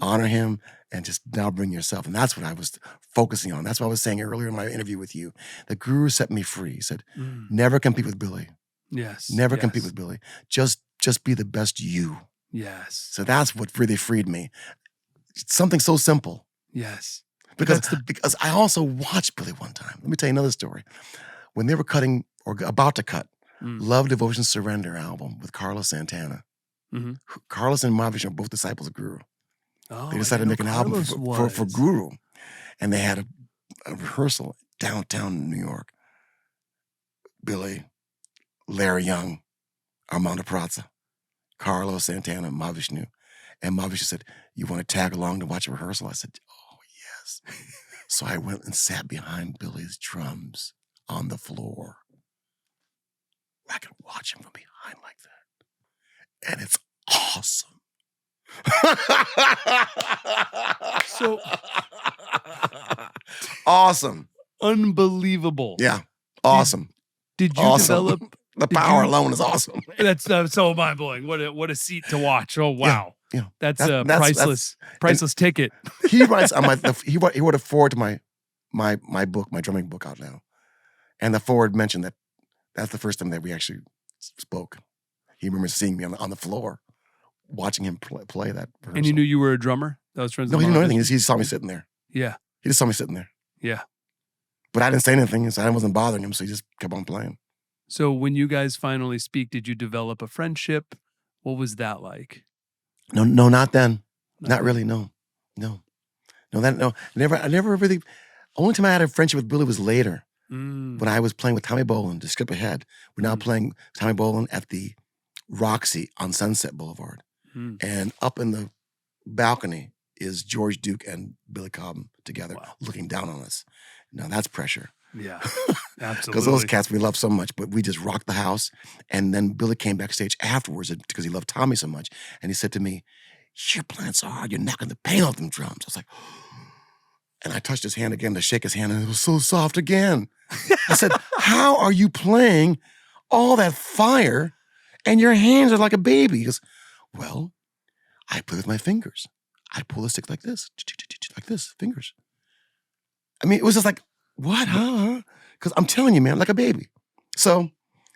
Honor him and just now bring yourself. And that's what I was focusing on. That's what I was saying earlier in my interview with you. The Guru set me free. He said, never compete with Billy. Yes. Never compete with Billy. Just be the best you. Yes. So that's what really freed me. Something so simple. Yes. Because I also watched Billy one time. Let me tell you another story. When they were cutting or about to cut Love, Devotion, Surrender album with Carlos Santana. Carlos and Mahavishnu are both disciples of Guru. Oh, they decided to make an album for Guru. And they had a rehearsal downtown New York. Billy, Larry Young, Armando Praza, Carlos Santana, Mahavishnu. And Mahavishnu said, you want to tag along to watch a rehearsal? I said, oh, yes. So I went and sat behind Billy's drums on the floor. I could watch him from behind like that. And it's awesome. So awesome. Unbelievable. Yeah. Awesome. Did you develop the power alone is awesome. That's so mind-blowing. What a seat to watch. Oh wow. Yeah. That's a priceless ticket. He writes on he wrote a foreword to my book, my drumming book out now. And the foreword mentioned that that's the first time that we actually spoke. He remembers seeing me on the floor, watching him play that rehearsal. And you knew you were a drummer? That was friends. No, he didn't know anything. He saw me sitting there. Yeah. He just saw me sitting there. Yeah. But I didn't say anything, so I wasn't bothering him, so he just kept on playing. So when you guys finally speak, did you develop a friendship? What was that like? No, not then. Not really, no. I never really, only time I had a friendship with Billy was later. When I was playing with Tommy Bolin, to skip ahead, we're now playing Tommy Bolin at the Roxy on Sunset Boulevard. And up in the balcony is George Duke and Billy Cobham together looking down on us. Now that's pressure. Yeah, absolutely. Because those cats we love so much, but we just rocked the house. And then Billy came backstage afterwards because he loved Tommy so much. And he said to me, you're playing so hard, you're knocking the paint off them drums. I was like, and I touched his hand again to shake his hand, and it was so soft again. I said, how are you playing all that fire and your hands are like a baby? He goes, well, I play with my fingers. I pull the stick like this, fingers. I mean, it was just like, what, huh? Because I'm telling you, man, like a baby. So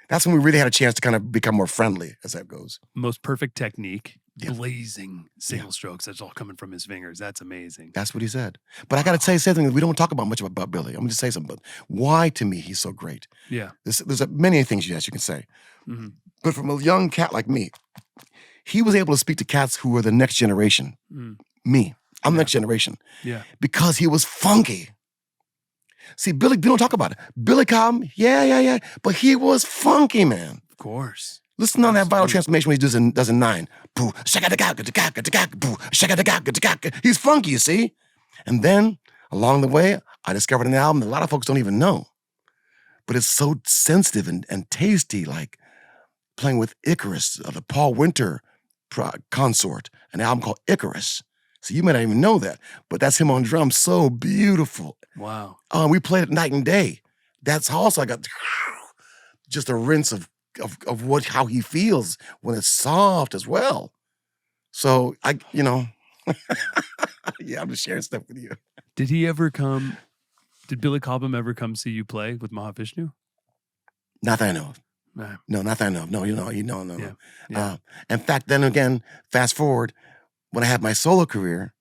that's when we really had a chance to kind of become more friendly as that goes. Most perfect technique. Blazing single strokes. That's all coming from his fingers. That's amazing. That's what he said. But I got to say something that we don't talk about much about Billy. I'm going to say something. But why, to me, he's so great. Yeah. There's many things you can say. But from a young cat like me, he was able to speak to cats who were the next generation. Me. I'm the next generation. Yeah. Because he was funky. See, Billy, we don't talk about it. Billy Cobham, yeah. But he was funky, man. Of course. Listen on that vital transformation when he does in 9. He's funky, you see? And then, along the way, I discovered an album that a lot of folks don't even know. But it's so sensitive and tasty, like playing with Icarus, the Paul Winter consort, an album called Icarus. So you might not even know that, but that's him on drums, so beautiful. Wow. We played it night and day. That's also, I got just a rinse of how he feels when it's soft as well. So yeah, I'm just sharing stuff with you. Did Billy Cobham ever come see you play with Mahavishnu? Not that I know of. Nah. No, not that I know of. No, no. Yeah. In fact, then again, fast forward, when I had my solo career,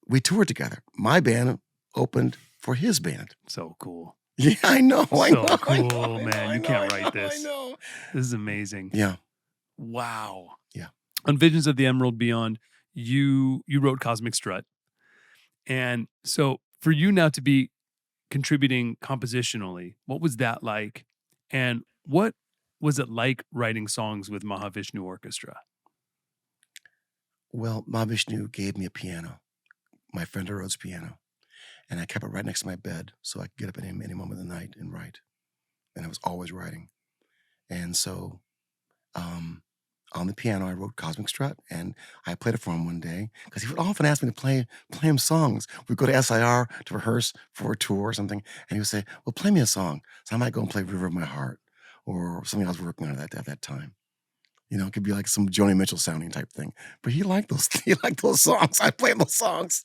we toured together. My band opened for his band. So cool. Yeah, I know. I So know. cool, man. You can't write I this. know. This is amazing. Yeah. Wow. Yeah. On Visions of the Emerald Beyond, you wrote Cosmic Strut. And so for you now to be contributing compositionally, what was that like? And what was it like writing songs with Mahavishnu Orchestra? Well, Mahavishnu gave me a piano, my Fender Rhodes piano, and I kept it right next to my bed so I could get up at any moment of the night and write. And I was always writing. And so on the piano, I wrote Cosmic Strut, and I played it for him one day because he would often ask me to play him songs. We'd go to SIR to rehearse for a tour or something, and he would say, well, play me a song. So I might go and play River of My Heart or something I was working on at that time. You know, it could be like some Joni Mitchell sounding type thing. But he liked those songs. I played those songs.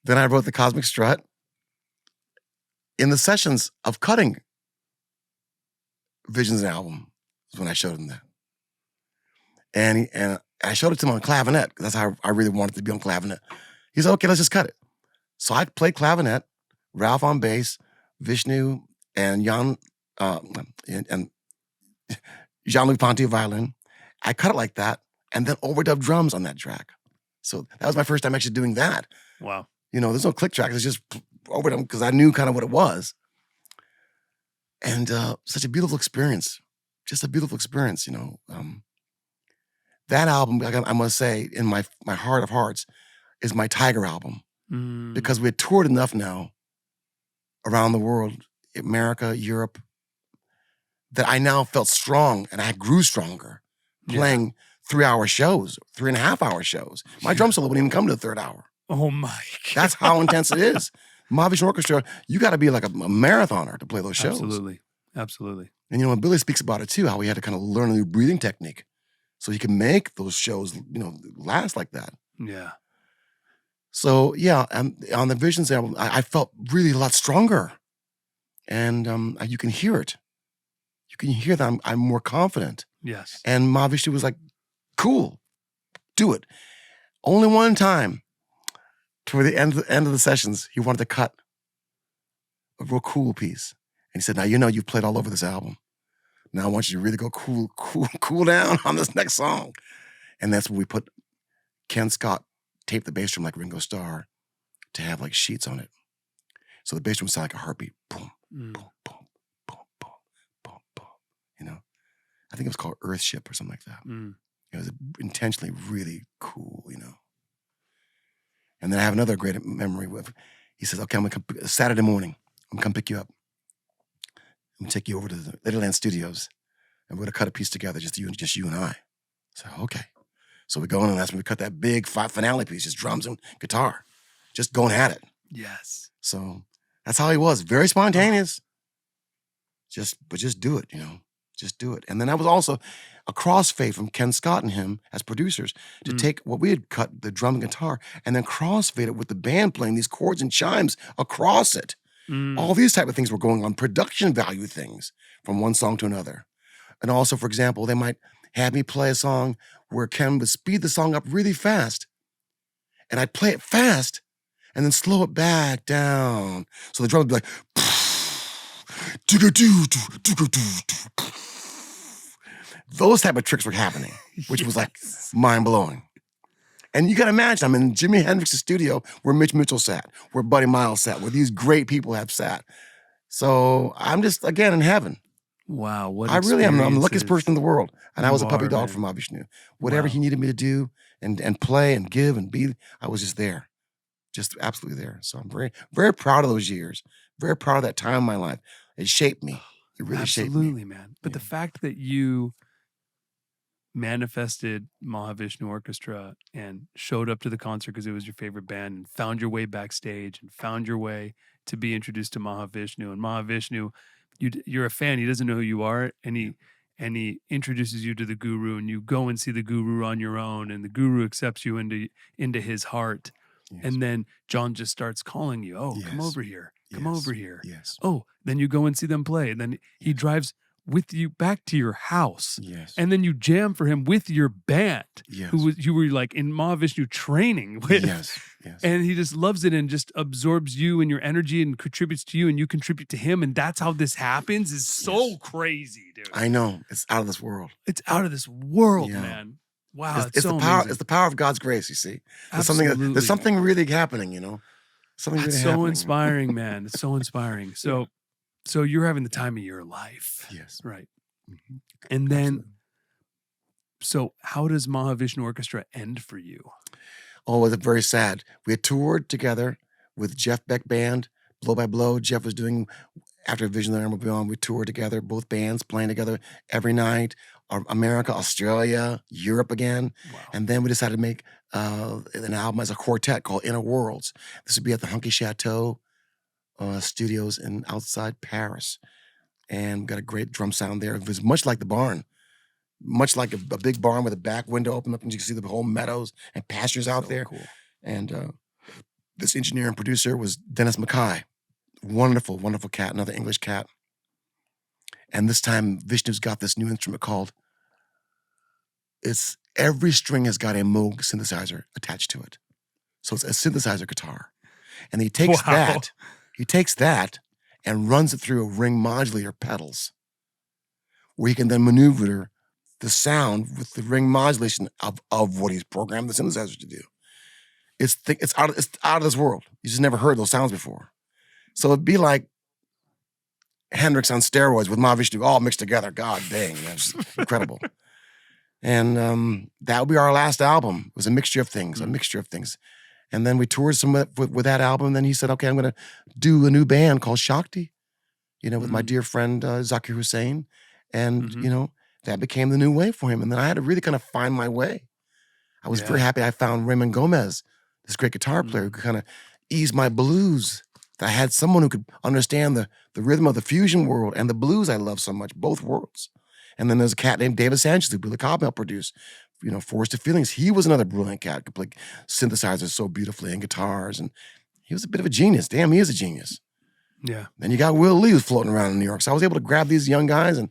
Then I wrote the Cosmic Strut in the sessions of cutting Visions and album is when I showed him that. And I showed it to him on clavinet because that's how I really wanted it to be on clavinet. He said, okay, let's just cut it. So I played clavinet, Ralph on bass, Vishnu and and Jean-Louis Ponty violin. I cut it like that and then overdubbed drums on that track. So that was my first time actually doing that. Wow. You know, there's no click track. It's just overdub because I knew kind of what it was. And such a beautiful experience. Just a beautiful experience, you know. That album, I must say, in my heart of hearts, is my Tiger album. Because we had toured enough now around the world, America, Europe, that I now felt strong and I grew stronger playing 3-hour shows, 3.5-hour shows. My drum solo wouldn't even come to the third hour. Oh my God. That's how intense it is. Mahavishnu Orchestra, you got to be like a marathoner to play those shows. Absolutely. Absolutely. And you know, Billy speaks about it too, how he had to kind of learn a new breathing technique so he can make those shows, you know, last like that. Yeah. So yeah, on the Visions album, I felt really a lot stronger, and you can hear it. You can hear that I'm more confident. Yes. And Mahavishnu was like, "Cool, do it." Only one time, toward the end of the sessions, he wanted to cut a real cool piece, and he said, "Now you know you've played all over this album. Now I want you to really go cool down on this next song." And that's when we put Ken Scott taped the bass drum like Ringo Starr to have like sheets on it. So the bass drum sounded like a heartbeat. Boom, boom, boom, boom, boom, boom, boom. You know, I think it was called Earthship or something like that. It was intentionally really cool, you know. And then I have another great memory with, he says, okay, I'm gonna come Saturday morning, I'm gonna come pick you up. I'm gonna take you over to the Little Studios and we're gonna cut a piece together, just you and I. So, okay. So we go in and that's when we cut that big finale piece, just drums and guitar, just going at it. Yes. So that's how he was, very spontaneous. But just do it, you know, just do it. And then that was also a crossfade from Ken Scott and him as producers to take what we had cut, the drum and guitar, and then crossfade it with the band playing these chords and chimes across it. All these type of things were going on, production value things from one song to another. And also, for example, they might have me play a song where Ken would speed the song up really fast, and I'd play it fast and then slow it back down. So the drum would be like, those type of tricks were happening, which was like mind-blowing. And you gotta imagine, I'm in Jimi Hendrix's studio where Mitch Mitchell sat, where Buddy Miles sat, where these great people have sat. So I'm just, again, in heaven. Wow, what I really am. I'm the luckiest experiences person in the world. And I was a puppy are, dog man. for Mahavishnu. Whatever Wow. he needed me to do and play and give and be, I was just there. Just absolutely there. So I'm very, very proud of those years. Very proud of that time in my life. It shaped me. It really shaped me. Absolutely, man. But the fact that you manifested Mahavishnu Orchestra and showed up to the concert because it was your favorite band and found your way backstage and found your way to be introduced to Mahavishnu. And Mahavishnu, you're a fan. He doesn't know who you are, and he introduces you to the guru, and you go and see the guru on your own, and the guru accepts you into his heart. Yes. And then John just starts calling you. Oh, come Yes. over here. Come Yes. over here. Yes. Oh, then you go and see them play. And then he drives with you back to your house. Yes. And then you jam for him with your band, Yes. you were like in Mahavishnu training with. Yes. Yes. And he just loves it and just absorbs you and your energy and contributes to you and you contribute to him. And that's how this happens is so crazy, dude. I know. It's out of this world. It's out of this world, Yeah. man. Wow. It's so the power. amazing. It's the power of God's grace. You see, Absolutely. There's something really happening. You know, something That's really so happening. inspiring, man. It's so inspiring. So you're having the time of your life. Yes. Right. And then, so how does Mahavishnu Orchestra end for you? Oh, was it very sad? We had toured together with Jeff Beck Band, Blow by Blow. Jeff was doing After Vision of the Arm Beyond. We toured together, both bands playing together every night. America, Australia, Europe again. Wow. And then we decided to make an album as a quartet called Inner Worlds. This would be at the Hunky Chateau studios in outside Paris. And we got a great drum sound there. It was much like the barn, much like a big barn with a back window open up and you can see the whole meadows and pastures out there. Cool. And this engineer and producer was Dennis Mackay. Wonderful, wonderful cat, another English cat. And this time, Vishnu's got this new instrument called, every string has got a Moog synthesizer attached to it. So it's a synthesizer guitar. And he takes that and runs it through a ring modulator pedals, where he can then maneuver the sound with the ring modulation of what he's programmed the synthesizer to do. It's out of this world. You just never heard those sounds before. So it'd be like Hendrix on steroids with Mahavishnu all mixed together. God dang, that's incredible. And that would be our last album. It was a mixture of things, And then we toured some with that album. And then he said, okay, I'm going to do a new band called Shakti, with my dear friend Zakir Hussain. And, that became the new way for him. And then I had to really kind of find my way. I was very happy I found Raymond Gomez, this great guitar player who could kind of ease my blues. That I had someone who could understand the rhythm of the fusion world and the blues I love so much, both worlds. And then there's a cat named David Sanchez who Billy Cobham produced, Forest of Feelings. He was another brilliant cat, could play synthesizers so beautifully and guitars. And he was a bit of a genius. Damn, he is a genius. Yeah. Then you got Will Lee who's floating around in New York. So I was able to grab these young guys and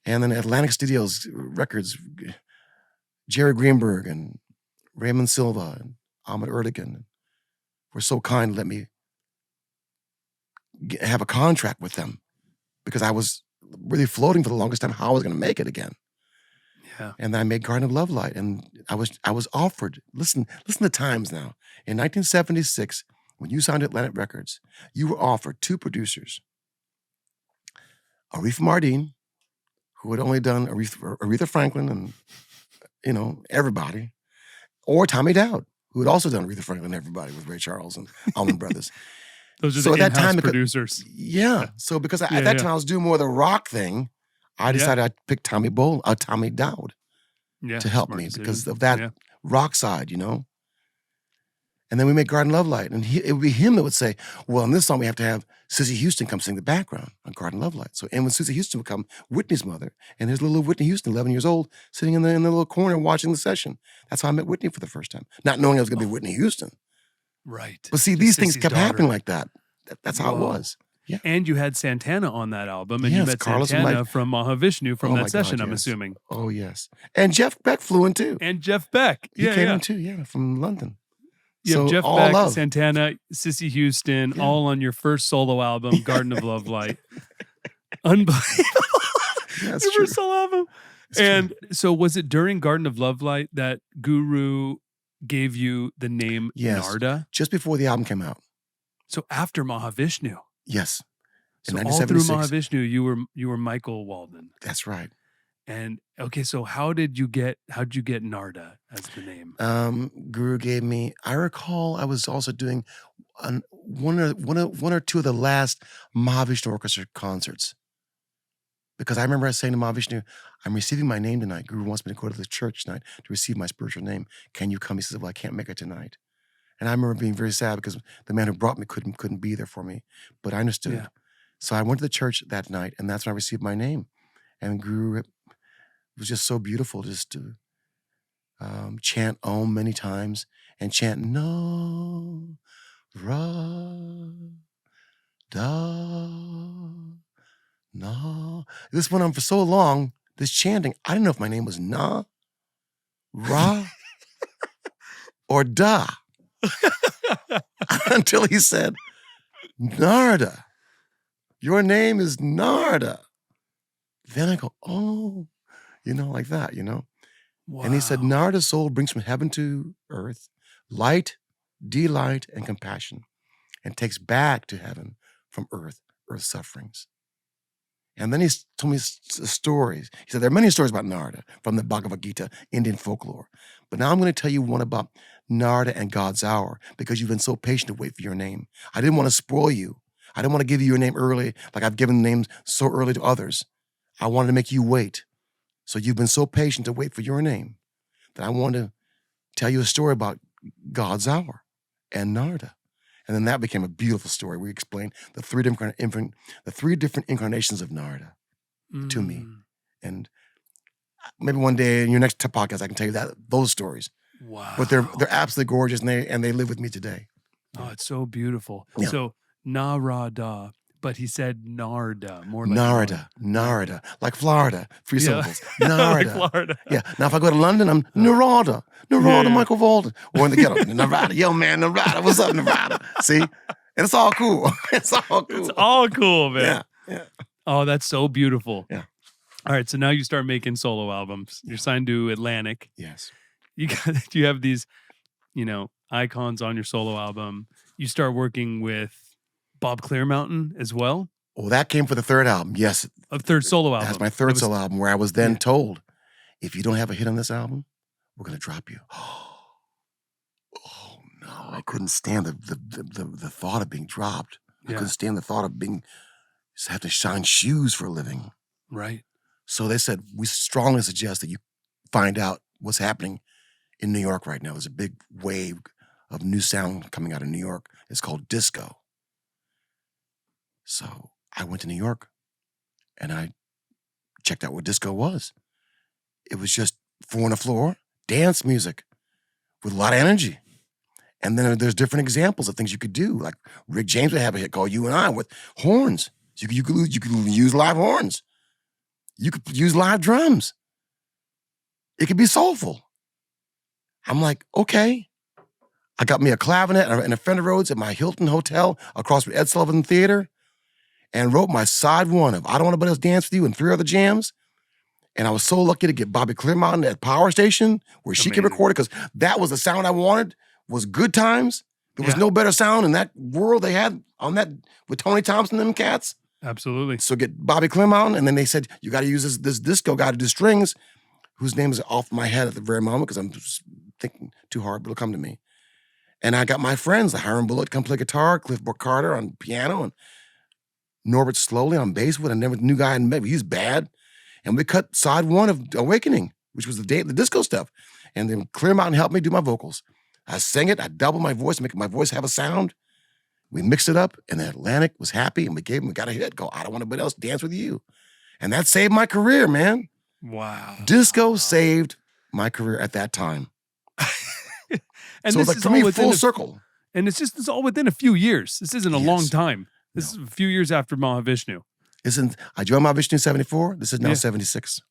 then Atlantic Studios Records, Jerry Greenberg and Raymond Silva and Ahmed Erdogan were so kind to let me have a contract with them because I was really floating for the longest time how I was going to make it again. Yeah. And then I made Garden of Love Light and I was offered, listen to times now. In 1976, when you signed Atlantic Records, you were offered two producers, Aretha Mardine, who had only done Aretha Franklin and, everybody, or Tommy Dowd, who had also done Aretha Franklin and everybody with Ray Charles and Allman Brothers. Those are the in-house producers. Yeah. So because at that time I was doing more of the rock thing, I decided I'd pick Tommy Dowd to help me because of that rock side, And then we made Garden Love Light. And it would be him that would say, well, in this song we have to have SYSSY Houston come sing the background on Garden Love Light. So, and when SYSSY Houston would come, Whitney's mother, and there's little Whitney Houston, 11 years old, sitting in the little corner watching the session. That's how I met Whitney for the first time. Not knowing I was going to be Whitney Houston. Right. But see, these things kept happening like that. That's how it was. Yeah. And you had Santana on that album, and Yes, you met Carlos Santana from Mahavishnu from that session, I'm yes. assuming. Oh, yes. And Jeff Beck flew in too. And Jeff Beck. He came in too, from London. You have So, Jeff all Beck, love. Santana, SYSSY Houston, all on your first solo album, Garden of Love Light. Unbelievable. That's Your true. first solo album. And so was it during Garden of Love Light that Guru gave you the name Narada? Just before the album came out. So after Mahavishnu. Yes. So all through Mahavishnu, you were Michael Walden. That's right. And okay, so how'd you get Narada as the name? Guru gave me. I recall I was also doing one or two of the last Mahavishnu Orchestra concerts because I remember saying to Mahavishnu, "I'm receiving my name tonight. Guru wants me to go to the church tonight to receive my spiritual name. Can you come?" He says, "Well, I can't make it tonight." And I remember being very sad because the man who brought me couldn't be there for me, but I understood. Yeah. So I went to the church that night, and that's when I received my name. And Guru, it was just so beautiful just to chant Om many times and chant Narada, Na. This went on for so long, this chanting, I didn't know if my name was Na, Ra, or Da. Until he said, Narada, your name is Narada. Then I go, oh, like that, Wow. And he said, Narada's soul brings from heaven to earth light, delight, and compassion, and takes back to heaven from earth's sufferings. And then he told me stories. He said, there are many stories about Narada from the Bhagavad Gita, Indian folklore. But now I'm going to tell you one about Narada and God's hour, because you've been so patient to wait for your name. I didn't want to spoil you. I didn't want to give you your name early, like I've given names so early to others. I wanted to make you wait. So you've been so patient to wait for your name that I wanted to tell you a story about God's hour and Narada. And then that became a beautiful story. We explained the three different incarnations of Narada to me. And maybe one day in your next podcast, I can tell you those stories. Wow. But they're absolutely gorgeous, and they live with me today. Oh, it's so beautiful. Yeah. So Narada, but he said Narada, more like Narada, like Florida, 3 syllables. Narada. Like Florida. Yeah. Now if I go to London, I'm Narada Michael Walden. Or in the ghetto, Narada, yo man, Narada, what's up, Narada? See? And it's all cool. It's all cool. It's all cool, man. Yeah. Oh, that's so beautiful. Yeah. All right, so now you start making solo albums. You're signed to Atlantic. Yes. You have these, icons on your solo album. You start working with Bob Clearmountain as well. Oh, that came for the third album. Yes. A third solo album. That's my third solo album, where I was then told, if you don't have a hit on this album, we're going to drop you. Oh, no. I couldn't stand the thought of being dropped. I couldn't stand the thought of have to shine shoes for a living. Right. So they said, we strongly suggest that you find out what's happening in New York right now. There's a big wave of new sound coming out of New York. It's called disco. So I went to New York and I checked out what disco was. It was just 4 on the floor, dance music with a lot of energy. And then there's different examples of things you could do. Like Rick James would have a hit called You and I with horns. So you could use live horns. You could use live drums. It could be soulful. I'm like, okay. I got me a clavinet and a Fender Rhodes at my Hilton Hotel across from Ed Sullivan Theater, and wrote my side one of I Don't Want Nobody Else to Dance With You and 3 other jams. And I was so lucky to get Bobby Clearmountain at Power Station, where she could record it, because that was the sound I wanted, was good times. There was no better sound in that world they had on that with Tony Thompson and them cats. Absolutely. So get Bobby Clearmountain, and then they said, you got to use this disco guy to do strings, whose name is off my head at the very moment because I'm just thinking too hard, but it'll come to me. And I got my friends, the Hiram Bullitt, come play guitar, Cliff Carter on piano, and Norbert Slowly on bass with a new guy I met. He's bad. And we cut side one of Awakening, which was the disco stuff. And then Clearmountain helped me do my vocals. I sang it, I doubled my voice, making my voice have a sound. We mixed it up, and then Atlantic was happy, and we got a hit, I Don't Want Nobody Else to Dance With You. And that saved my career, man. Wow. Disco saved my career at that time. And so this it's like, is for me, full circle. And it's all within a few years. This isn't a long time. This is a few years after Mahavishnu. I joined Mahavishnu in 74. This is now 76.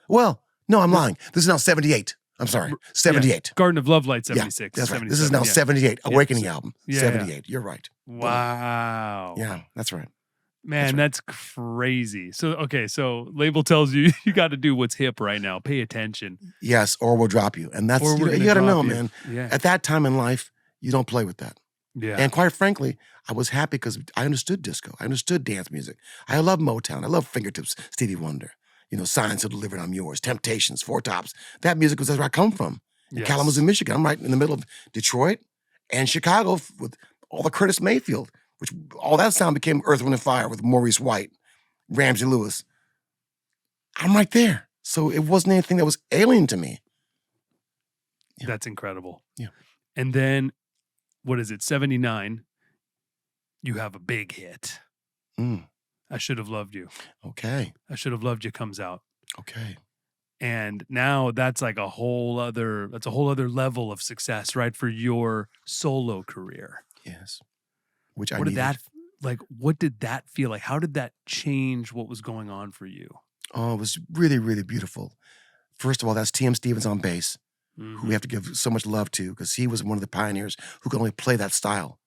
Well, no, I'm lying. This is now 78. I'm sorry, 78. Yeah. Garden of Love Light, 76. That's right. This is now 78. Awakening album, 78. Yeah. You're right. Wow. Yeah, that's right. Man, that's crazy. So label tells you got to do what's hip right now. Pay attention. Yes, or we'll drop you. And that's, you got to know, man. Yeah. At that time in life, you don't play with that. Yeah. And quite frankly, I was happy because I understood disco. I understood dance music. I love Motown. I love Fingertips, Stevie Wonder. Signs of Delivered, I'm Yours, Temptations, Four Tops. That music was where I come from. In Kalamazoo, Michigan. I'm right in the middle of Detroit and Chicago with all the Curtis Mayfield, which all that sound became Earth, Wind, and Fire with Maurice White, Ramsey Lewis. I'm right there. So it wasn't anything that was alien to me. Yeah. That's incredible. Yeah. And then, what is it, 79, you have a big hit. I Should Have Loved You. Okay. I Should Have Loved You comes out. Okay. And now that's like a whole other level of success, right, for your solo career. Yes. Which I Where did needed. like, what did that feel like? How did that change what was going on for you? Oh, it was really, really beautiful. First of all, that's T.M. Stevens on bass, who we have to give so much love to because he was one of the pioneers who could only play that style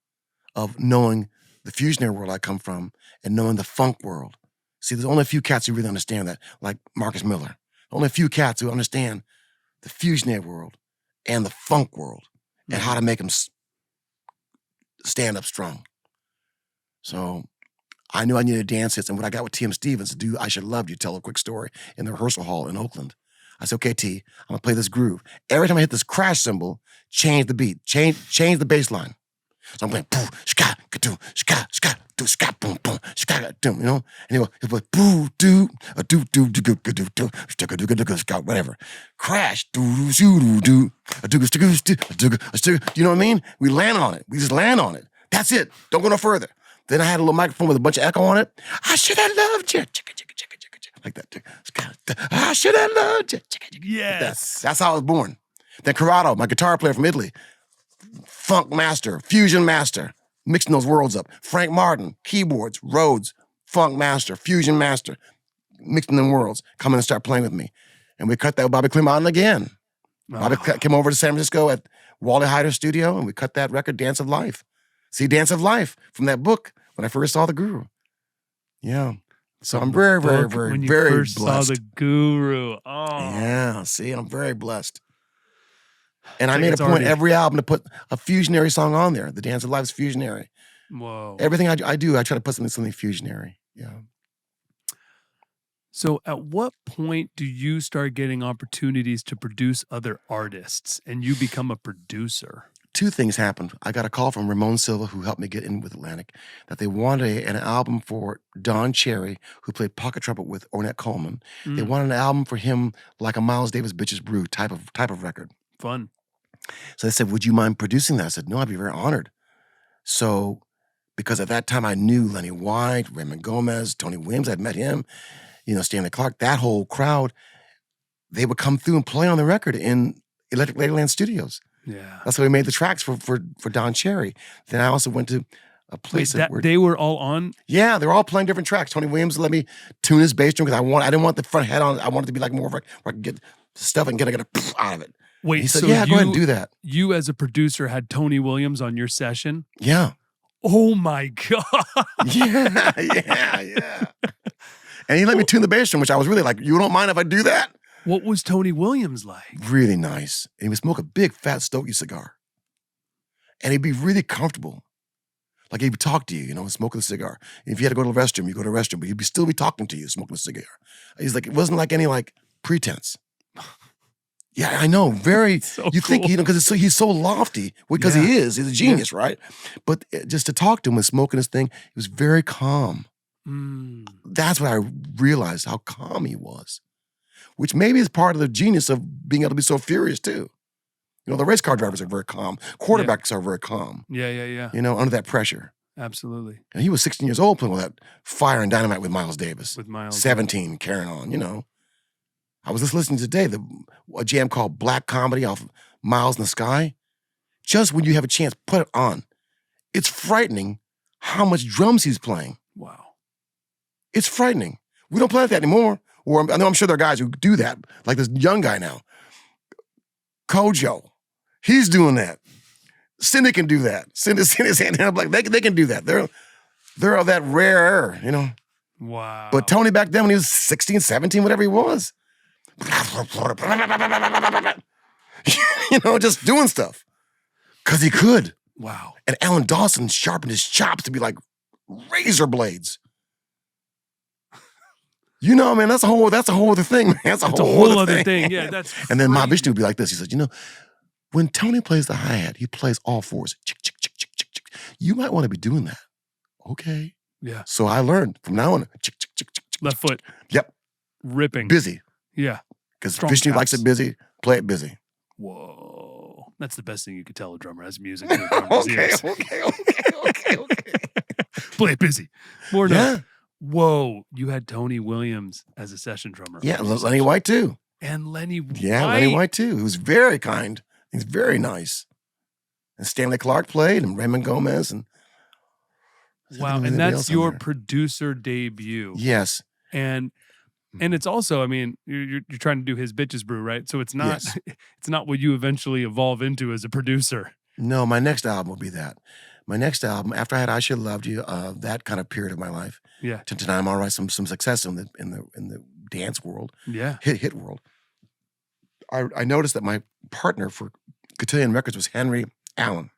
of knowing the fusionary world I come from and knowing the funk world. See, there's only a few cats who really understand that, like Marcus Miller. Only a few cats who understand the fusionary world and the funk world and how to make them stand up strong. So I knew I needed dance hits, and what I got with T.M. Stevens to do I Should Love You, tell a quick story in the rehearsal hall in Oakland. I said, okay, T, I'm gonna play this groove. Every time I hit this crash cymbal, change the beat, change the bass line. So I'm playing boo, ska, ka-doo, ska, ska, do, ska, boom, boom, ska, doom, you know? And he'll play boo, do, a do, do, do, do, do, do, ska, do, do, ska, whatever. Crash, do, do, do, a do, do, do, you know what I mean? We land on it. We just land on it. That's it. Don't go no further. Then I had a little microphone with a bunch of echo on it. I should have loved you. Like that. I should have loved you. Yes. That's how I was born. Then Corrado, my guitar player from Italy, funk master, fusion master, mixing those worlds up. Frank Martin, keyboards, Rhodes, funk master, fusion master, mixing them worlds, come in and start playing with me. And we cut that with Bobby Clearmountain again. Bobby came over to San Francisco at Wally Heider's studio, and we cut that record, Dance of Life. See, Dance of Life from that book when I first saw the Guru. Yeah. So I'm very, very, very, when you very first blessed. saw the Guru. Oh. Yeah, see, I'm very blessed. And I Like made a it's point already- every album to put a fusionary song on there. The Dance of Life is fusionary. Whoa. Everything I do, I try to put something fusionary. Yeah. So at what point do you start getting opportunities to produce other artists and you become a producer? Two things happened. I got a call from Ramon Silva, who helped me get in with Atlantic, that they wanted an album for Don Cherry, who played pocket trumpet with Ornette Coleman. They wanted an album for him like a Miles Davis Bitches Brew type of record. Fun. So they said, would you mind producing that? I said, no, I'd be very honored. So, because at that time I knew Lenny White, Raymond Gomez, Tony Williams, I'd met him, Stanley Clarke, that whole crowd, they would come through and play on the record in Electric Ladyland Studios. Yeah. That's how we made the tracks for Don Cherry. Then I also went to a place where they were all on? Yeah, they were all playing different tracks. Tony Williams let me tune his bass drum because I didn't want the front head on. I wanted it to be like more of where I could get stuff and get a out of it. Wait, and he said, so yeah, go ahead and do that. You as a producer had Tony Williams on your session? Yeah. Oh my God. Yeah. And he let me tune the bass drum, which I was really like, you don't mind if I do that? What was Tony Williams like? Really nice. And he would smoke a big, fat Stogie cigar. And he'd be really comfortable. Like he would talk to you, smoking a cigar. And if you had to go to the restroom, you go to the restroom, but he'd still be talking to you, smoking a cigar. He's like, it wasn't like any pretense. Yeah, I know. Very. So you think, cool. because he's so lofty, because he is. He's a genius, right? But just to talk to him and smoking his thing, he was very calm. That's what I realized, how calm he was, which maybe is part of the genius of being able to be so furious too. The race car drivers are very calm. Quarterbacks are very calm. Yeah. Under that pressure. Absolutely. And he was 16 years old playing with that fire and dynamite with Miles Davis. With Miles. 17, carrying on, I was just listening today, a jam called Black Comedy off Miles in the Sky. Just when you have a chance, put it on. It's frightening how much drums he's playing. Wow. It's frightening. We don't play like that anymore. Or I'm sure there are guys who do that, like this young guy now. Kojo, he's doing that. Cindy can do that. Cindy's hand up like they can do that. They're of that rare, Wow. But Tony back then when he was 16, 17, whatever he was, just doing stuff. Because he could. Wow. And Alan Dawson sharpened his chops to be like razor blades. Man, that's a whole other thing, man. That's a whole other thing. Yeah, that's And then crazy. Mahavishnu would be like this. He said, when Tony plays the hi-hat, he plays all fours. Chick, chick, chick, chick, chick, chick. You might want to be doing that. Okay. Yeah. So I learned from now on, chick, chick, chick, chick, chick. Left foot. Yep. Ripping. Busy. Yeah. Because Strong Vishnu likes taps. it busy, play it busy. Whoa. That's the best thing you could tell a drummer as music. To a drummer's Okay. ears. Okay. Play it busy. More Yeah. notes. Whoa. You had Tony Williams as a session drummer. Yeah, Lenny White too. And Lenny White. Yeah, Lenny White too. He was very kind. He's very nice. And Stanley Clarke played, and Raymond Gomez, and Wow, and that's your producer debut. Yes. And it's also, I mean, you're trying to do his Bitches Brew, right? So it's not it's not what you eventually evolve into as a producer. No, my next album will be that. My next album, after I had I Should Have Loved You, that kind of period of my life. Yeah. Tonight I'm all right, some success in the dance world. Yeah. Hit world. I noticed that my partner for Cotillion Records was Henry Allen.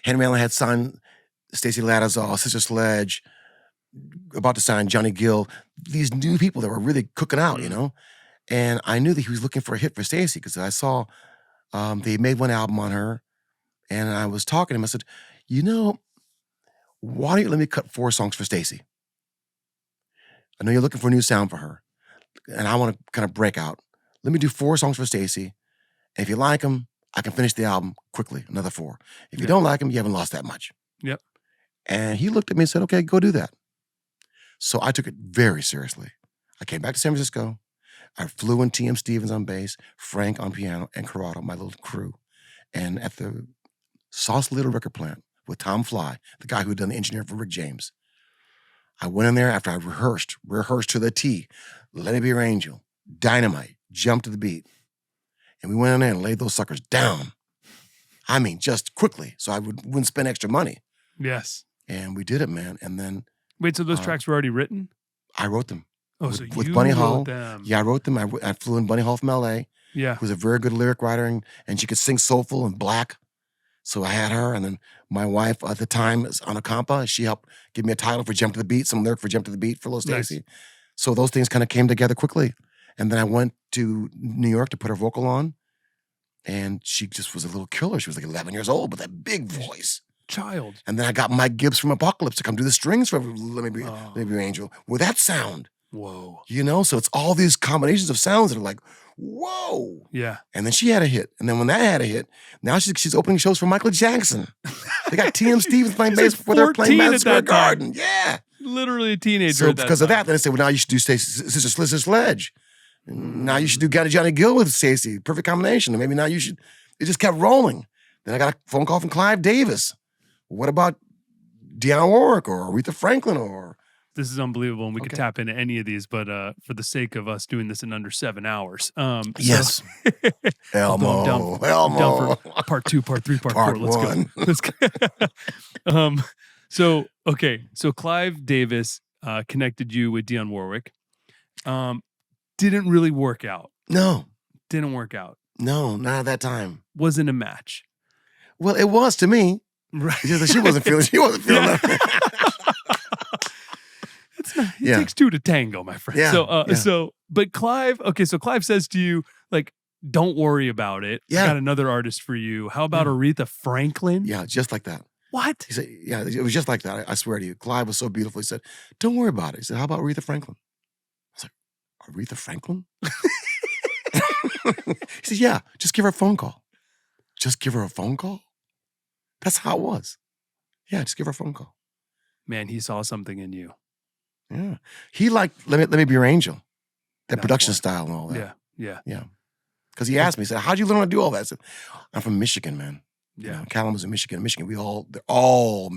Henry Allen had signed STACY, LATTISAW, Sister Sledge, about to sign Johnny Gill, these new people that were really cooking out, you know? And I knew that he was looking for a hit for STACY because I saw they made one album on her, and I was talking to him. I said, you know, why don't you let me cut 4 songs for STACY? I know you're looking for a new sound for her, and I want to kind of break out. Let me do 4 songs for STACY, and if you like them, I can finish the album quickly, another 4. If you don't like them, you haven't lost that much. Yep. And he looked at me and said, okay, go do that. So I took it very seriously. I came back to San Francisco. I flew in T.M. Stevens on bass, Frank on piano, and Corrado, my little crew. And at the Sausalito record plant with Tom Fly, the guy who had done the engineering for Rick James, I went in there after I rehearsed to the T, Let It Be Your Angel, Dynamite, Jump to the Beat. And we went in there and laid those suckers down. I mean, just quickly, so I wouldn't spend extra money. Yes. And we did it, man. And then... Wait, so those tracks were already written? I wrote them. Oh, with you Bunny wrote Hall. them. Yeah, I wrote them. I flew in Bunny Hall from L.A. Yeah. Who was a very good lyric writer, and she could sing soulful and black. So I had her, and then my wife at the time, Anna Kampa, she helped give me a title for Jump to the Beat, some lyric for Jump to the Beat for Little STACY. Nice. So those things kind of came together quickly. And then I went to New York to put her vocal on, and she just was a little killer. She was like 11 years old with that big voice. Child. And then I got Mike Gibbs from Apocalypse to come do the strings for Let Me Be Your Angel with that sound. Whoa. You know, so it's all these combinations of sounds that are like, whoa. Yeah. And then she had a hit. And then when that had a hit, now she's opening shows for Michael Jackson. They got T.M. Stevens playing bass before they're playing Madison Square Garden. Yeah. Literally a teenager. So because of that, then I said, well, now you should do Sister Sledge. Now you should do Johnny Gill with STACY. Perfect combination. And maybe now you should. It just kept rolling. Then I got a phone call from Clive Davis. What about DIONNE Warwick or Aretha Franklin or... This is unbelievable, and we could tap into any of these, but for the sake of us doing this in under 7 hours. Yes. Elmo. I'm down for part 2, part 3, part 4. Let's go. So Clive Davis connected you with DIONNE Warwick. Didn't really work out. No. Didn't work out. No, not at that time. Wasn't a match. Well, it was to me. Right. She wasn't feeling that. It takes 2 to tango, my friend. Yeah. But Clive, so Clive says to you, like, don't worry about it. Yeah. I got another artist for you. How about Aretha Franklin? Yeah, just like that. What? He said, yeah, it was just like that. I swear to you. Clive was so beautiful. He said, don't worry about it. He said, how about Aretha Franklin? I was like, Aretha Franklin? He said, yeah, just give her a phone call. Just give her a phone call? That's how it was. Yeah, just give her a phone call. Man, he saw something in you. Yeah. He liked Let Me Be Your Angel. That production style and all that. Yeah. Because he asked me, he said, how'd you learn how to do all that? I said, I'm from Michigan, man. Yeah. You know, Kalamazoo, Michigan. They're all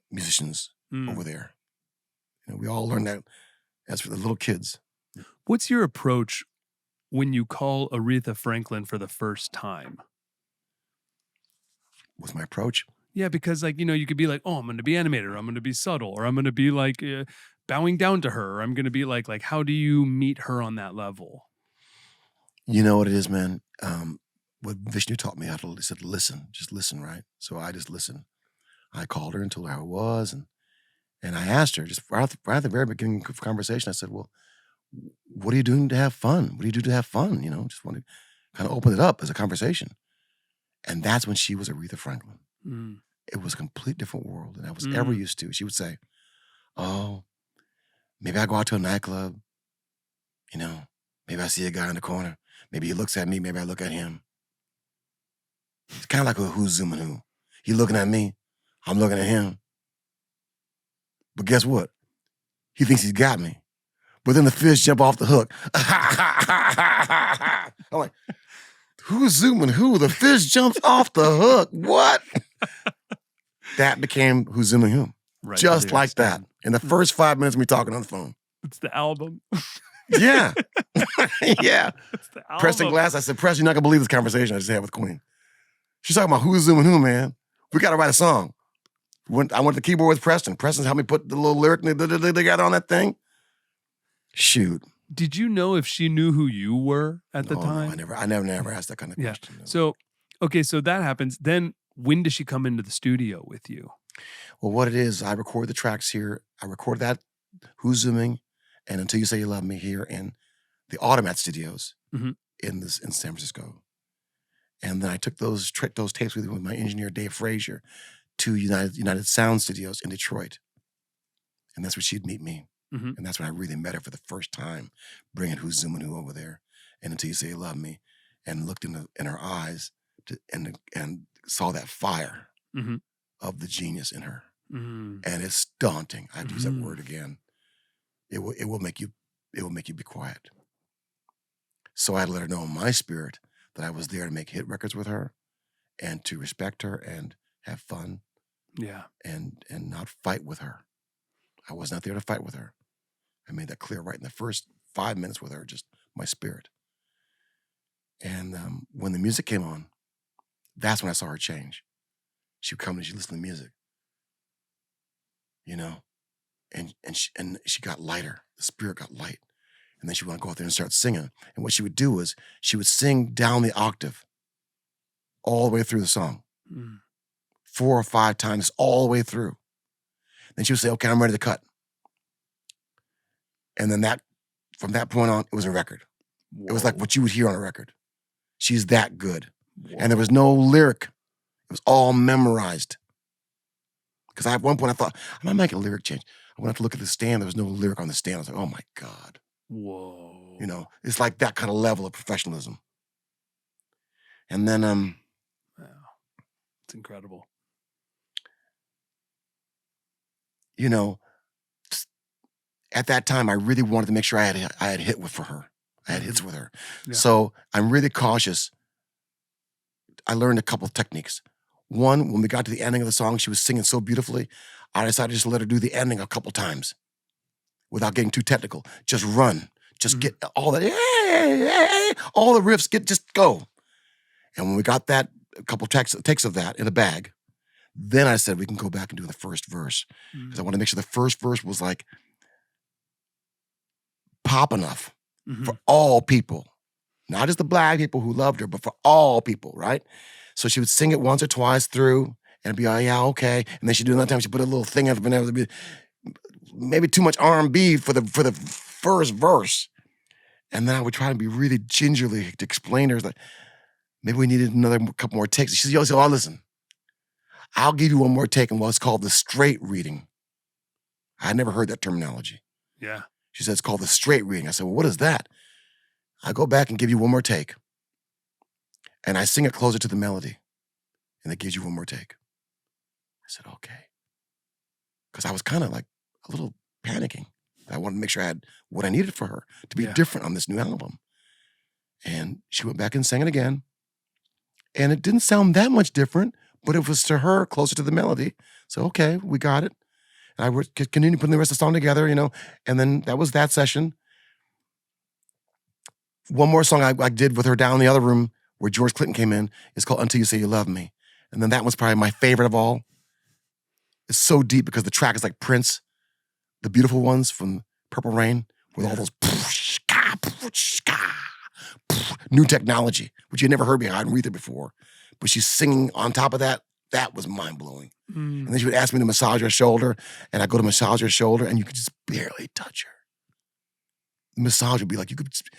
musicians over there. You know, we all learned that as for the little kids. What's your approach when you call Aretha Franklin for the first time? What's my approach? Yeah, because you could be like, oh, I'm going to be animated, or I'm going to be subtle, or I'm going to be like bowing down to her, or I'm going to be like how do you meet her on that level? You know what it is, man? What Vishnu taught me how to, he said, listen, just listen, right? So I just listened. I called her and told her how it was, and I asked her, just right at the very beginning of the conversation, I said, well, what are you doing to have fun? What do you do to have fun? You know, just want to kind of open it up as a conversation. And that's when she was Aretha Franklin. Mm. It was a complete different world than I was ever used to. She would say, oh, maybe I go out to a nightclub. You know, maybe I see a guy in the corner. Maybe he looks at me. Maybe I look at him. It's kind of like a who's zooming who. He looking at me. I'm looking at him. But guess what? He thinks he's got me. But then the fish jump off the hook. I'm like, who's zooming who? The fish jumps off the hook. What? That became who's zooming who. Right. Just like that. In the first 5 minutes of me talking on the phone. It's the album. Yeah. Yeah. It's the album. Preston Glass, I said, Preston, you're not going to believe this conversation I just had with Queen. She's talking about who's zooming who, man. We got to write a song. I went to the keyboard with Preston. Preston's helped me put the little lyric together on that thing. Shoot. Did you know if she knew who you were at the time? No, I never asked that kind of question. No. So, okay, so that happens. Then when does she come into the studio with you? Well, what it is, I record the tracks here. I record that Who's Zooming and Until You Say You Love Me here in the Automat Studios in San Francisco. And then I took those tapes with my engineer, Dave Frazier, to United Sound Studios in Detroit. And that's where she'd meet me. And that's when I really met her for the first time, bringing Who's Zooming Who over there and Until You Say You Love Me, and looked in her eyes and saw that fire of the genius in her. And it's daunting. I have to use that word again. It will make you be quiet. So I had to let her know in my spirit that I was there to make hit records with her and to respect her and have fun. Yeah. And not fight with her. I was not there to fight with her. I made that clear right in the first 5 minutes with her, just my spirit. And when the music came on, that's when I saw her change. She would come and she'd listen to the music, you know, and she got lighter. The spirit got light. And then she would want to go out there and start singing. And what she would do was she would sing down the octave all the way through the song. 4 or 5 times all the way through. Then she would say, okay, I'm ready to cut. And then from that point on, it was a record. Whoa. It was like what you would hear on a record. She's that good. Whoa. And there was no lyric. It was all memorized. Because at one point I thought, I'm not making a lyric change. I went out to look at the stand. There was no lyric on the stand. I was like, oh my God. Whoa. You know, it's like that kind of level of professionalism. And then, wow. It's incredible. You know, at that time, I really wanted to make sure I had hit for her. I had hits with her. Yeah. So I'm really cautious. I learned a couple of techniques. One, when we got to the ending of the song, she was singing so beautifully, I decided to just let her do the ending a couple times without getting too technical. Just run. Just get all that, all the riffs, just go. And when we got that, a couple takes of that in the bag, then I said, we can go back and do the first verse. Because I want to make sure the first verse was like pop enough for all people. Not just the black people who loved her, but for all people, right? So she would sing it once or twice through and it'd be, oh, yeah, okay. And then she'd do another time, she'd put a little thing in it, be maybe too much R&B for the first verse. And then I would try to be really gingerly to explain to her, like, maybe we needed another couple more takes. She said, oh, listen, I'll give you one more take in what's called the straight reading. I had never heard that terminology. Yeah. She said, it's called the straight reading. I said, well, what is that? I go back and give you one more take. And I sing it closer to the melody. And it gives you one more take. I said, okay. Because I was kind of like a little panicking. I wanted to make sure I had what I needed for her to be different on this new album. And she went back and sang it again. And it didn't sound that much different, but it was to her closer to the melody. So, okay, we got it. And I would continue putting the rest of the song together, you know, and then that was that session. One more song I did with her down in the other room where George Clinton came in is called Until You Say You Love Me. And then that one's probably my favorite of all. It's so deep because the track is like Prince, the beautiful ones from Purple Rain, with all those new technology, which you never heard behind Aretha before. But she's singing on top of that. That was mind-blowing. And then she would ask me to massage her shoulder, and I'd go to massage her shoulder, and you could just barely touch her. The massage would be like, you could just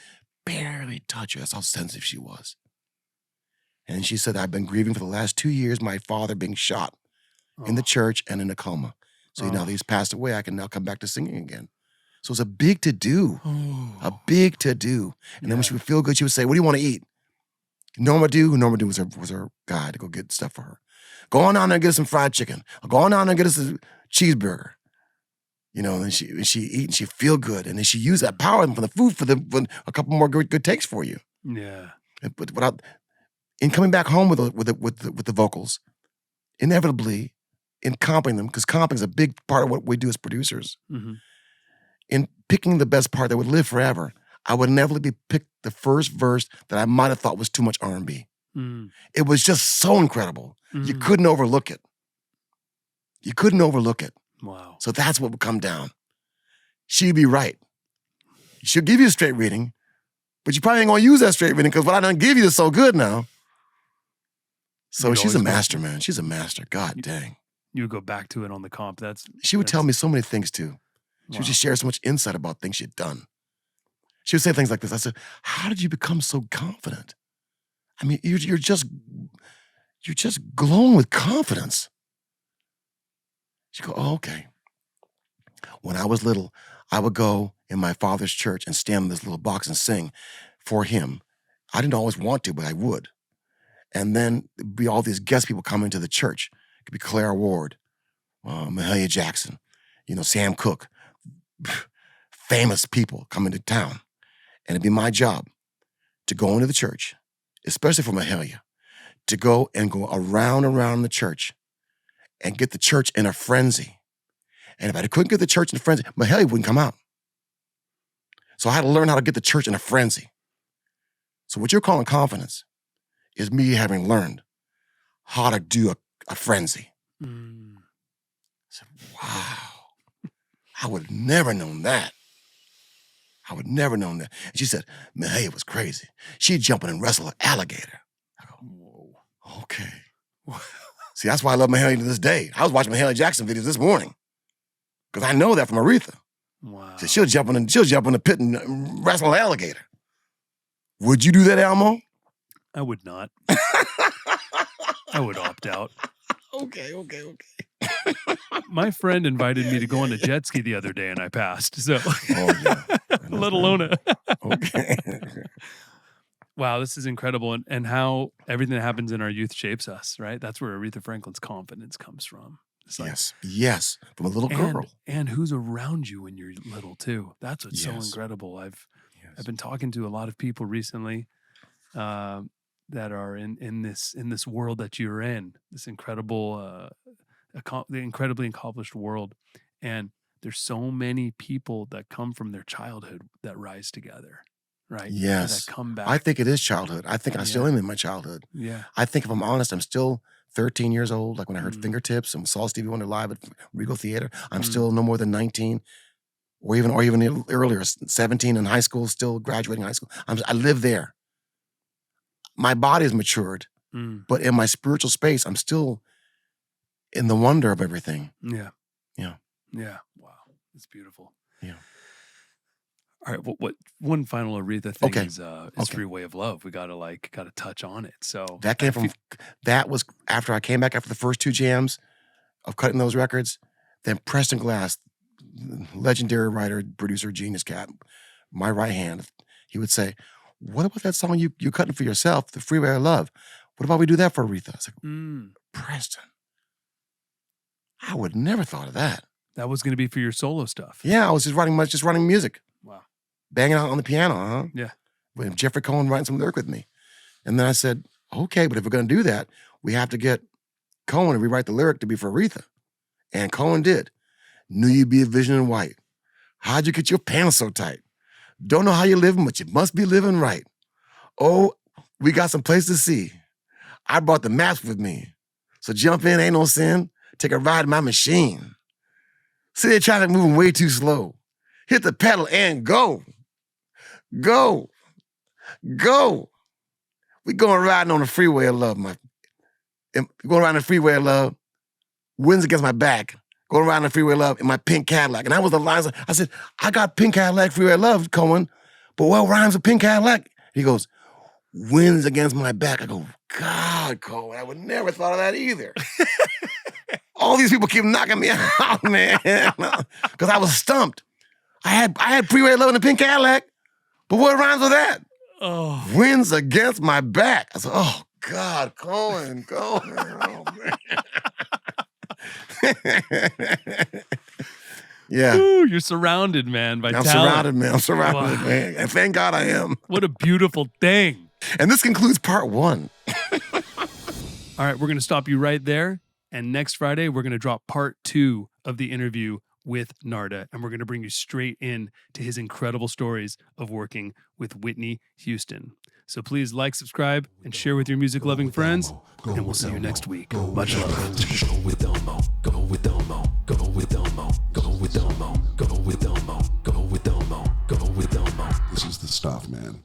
barely touch her. That's how sensitive she was. And she said, I've been grieving for the last 2 years, my father being shot in the church and in a coma. So now that he's passed away, I can now come back to singing again. So it's a big to-do, a big to-do. And then when she would feel good, she would say, what do you want to eat? Norma Dew was her guy to go get stuff for her. Go on down there and get us some fried chicken. Go on down there and get us a cheeseburger. You know, and she eat and she feel good. And then she used that power from the food for a couple more good takes for you. Yeah. But in coming back home with the vocals, inevitably, in comping them, because comping is a big part of what we do as producers. Mm-hmm. In picking the best part that would live forever, I would inevitably pick the first verse that I might have thought was too much R&B. Mm. It was just so incredible. You Mm. couldn't overlook it. You couldn't overlook it. Wow. So that's what would come down. She'd be right. She'll give you a straight reading, but you probably ain't gonna use that straight reading because what I done give you is so good now. So You'd she's a always go- master, man. She's a master. God dang. You would go back to it on the comp. She would tell me so many things too. She would Wow. just share so much insight about things she'd done. She would say things like this. I said, how did you become so confident? I mean, you're just glowing with confidence. She'd go, oh, okay. When I was little, I would go in my father's church and stand in this little box and sing for him. I didn't always want to, but I would. And then there'd be all these guest people coming to the church. It could be Claire Ward, Mahalia Jackson, Sam Cooke, famous people coming to town. And it'd be my job to go into the church, especially for Mahalia, to go around the church and get the church in a frenzy. And if I couldn't get the church in a frenzy, Mahalia wouldn't come out. So I had to learn how to get the church in a frenzy. So what you're calling confidence is me having learned how to do a frenzy. Mm. I said, wow, I would have never known that. I would never known that. And she said, Mahalia was crazy. She'd jump in and wrestle an alligator. I go, whoa, okay. See, that's why I love Mahalia to this day. I was watching Mahalia Jackson videos this morning because I know that from Aretha. Wow. So she'll jump in the pit and wrestle an alligator. Would you do that, Elmo? I would not. I would opt out. Okay. My friend invited me to go on a jet ski the other day and I passed. So, yeah. let alone a. Okay. Wow, this is incredible. And how everything that happens in our youth shapes us, right? That's where Aretha Franklin's confidence comes from. It's like, yes. From a little girl. And who's around you when you're little too. That's what's so Yes. incredible. I've been talking to a lot of people recently that are in this world that you're in, this incredible, the incredibly accomplished world. And there's so many people that come from their childhood that rise together, right? Yes. That come back. I think it is childhood. I think I still am in my childhood. Yeah. I think if I'm honest, I'm still 13 years old. Like when I heard Fingertips and saw Stevie Wonder live at Regal Theater, I'm still no more than 19 or even earlier, 17 in high school, still graduating high school. I live there. My body has matured, but in my spiritual space, I'm still in the wonder of everything. Yeah. Yeah. Yeah. Wow. It's beautiful. Yeah. All right. What one final Aretha thing Okay. is Okay. Freeway of Love. We gotta touch on it. So that was after I came back after the first two jams of cutting those records. Then Preston Glass, legendary writer, producer, genius cat, my right hand, he would say, what about that song you cutting for yourself, The Freeway of Love? What about we do that for Aretha? I was like, Preston, I would never thought of that. That was gonna be for your solo stuff. Yeah, I was just writing music. Wow. Banging out on the piano, Yeah. With Jeffrey Cohen writing some lyric with me. And then I said, okay, but if we're going to do that, we have to get Cohen to rewrite the lyric to be for Aretha. And Cohen did. Knew you'd be a vision in white. How'd you get your pants so tight? Don't know how you're living, but you must be living right. Oh, we got some place to see. I brought the maps with me. So jump in, ain't no sin. Take a ride in my machine. See the traffic moving way too slow. Hit the pedal and go. Go. Go. We going riding on the freeway of love, going around the freeway of love. Winds against my back. Going around the freeway of love in my pink Cadillac. And that was the lines. I said, I got pink Cadillac, freeway of love, Cohen. But what rhymes with pink Cadillac? He goes, winds against my back. I go, God, Cohen, I would never thought of that either. All these people keep knocking me out, man. Because I was stumped. I had freeway of love in the pink Cadillac. But what rhymes with that? Oh. Winds against my back. I said, oh, God, Cohen. Oh, man. Yeah. Ooh, you're surrounded, man, by I'm talent. surrounded, man. I'm surrounded, Wow. man. And thank God I am. What a beautiful thing. And this concludes part one. All right, we're going to stop you right there. And next Friday, we're going to drop part 2 of the interview with Narada, and we're going to bring you straight in to his incredible stories of working with Whitney Houston. So please like, subscribe, and share with your music-loving friends, and we'll see you next week. Much love. Go with Elmo, go with Elmo, go with Elmo, go with Elmo, go with Elmo, go with Elmo, go with Elmo. This is the stuff, man.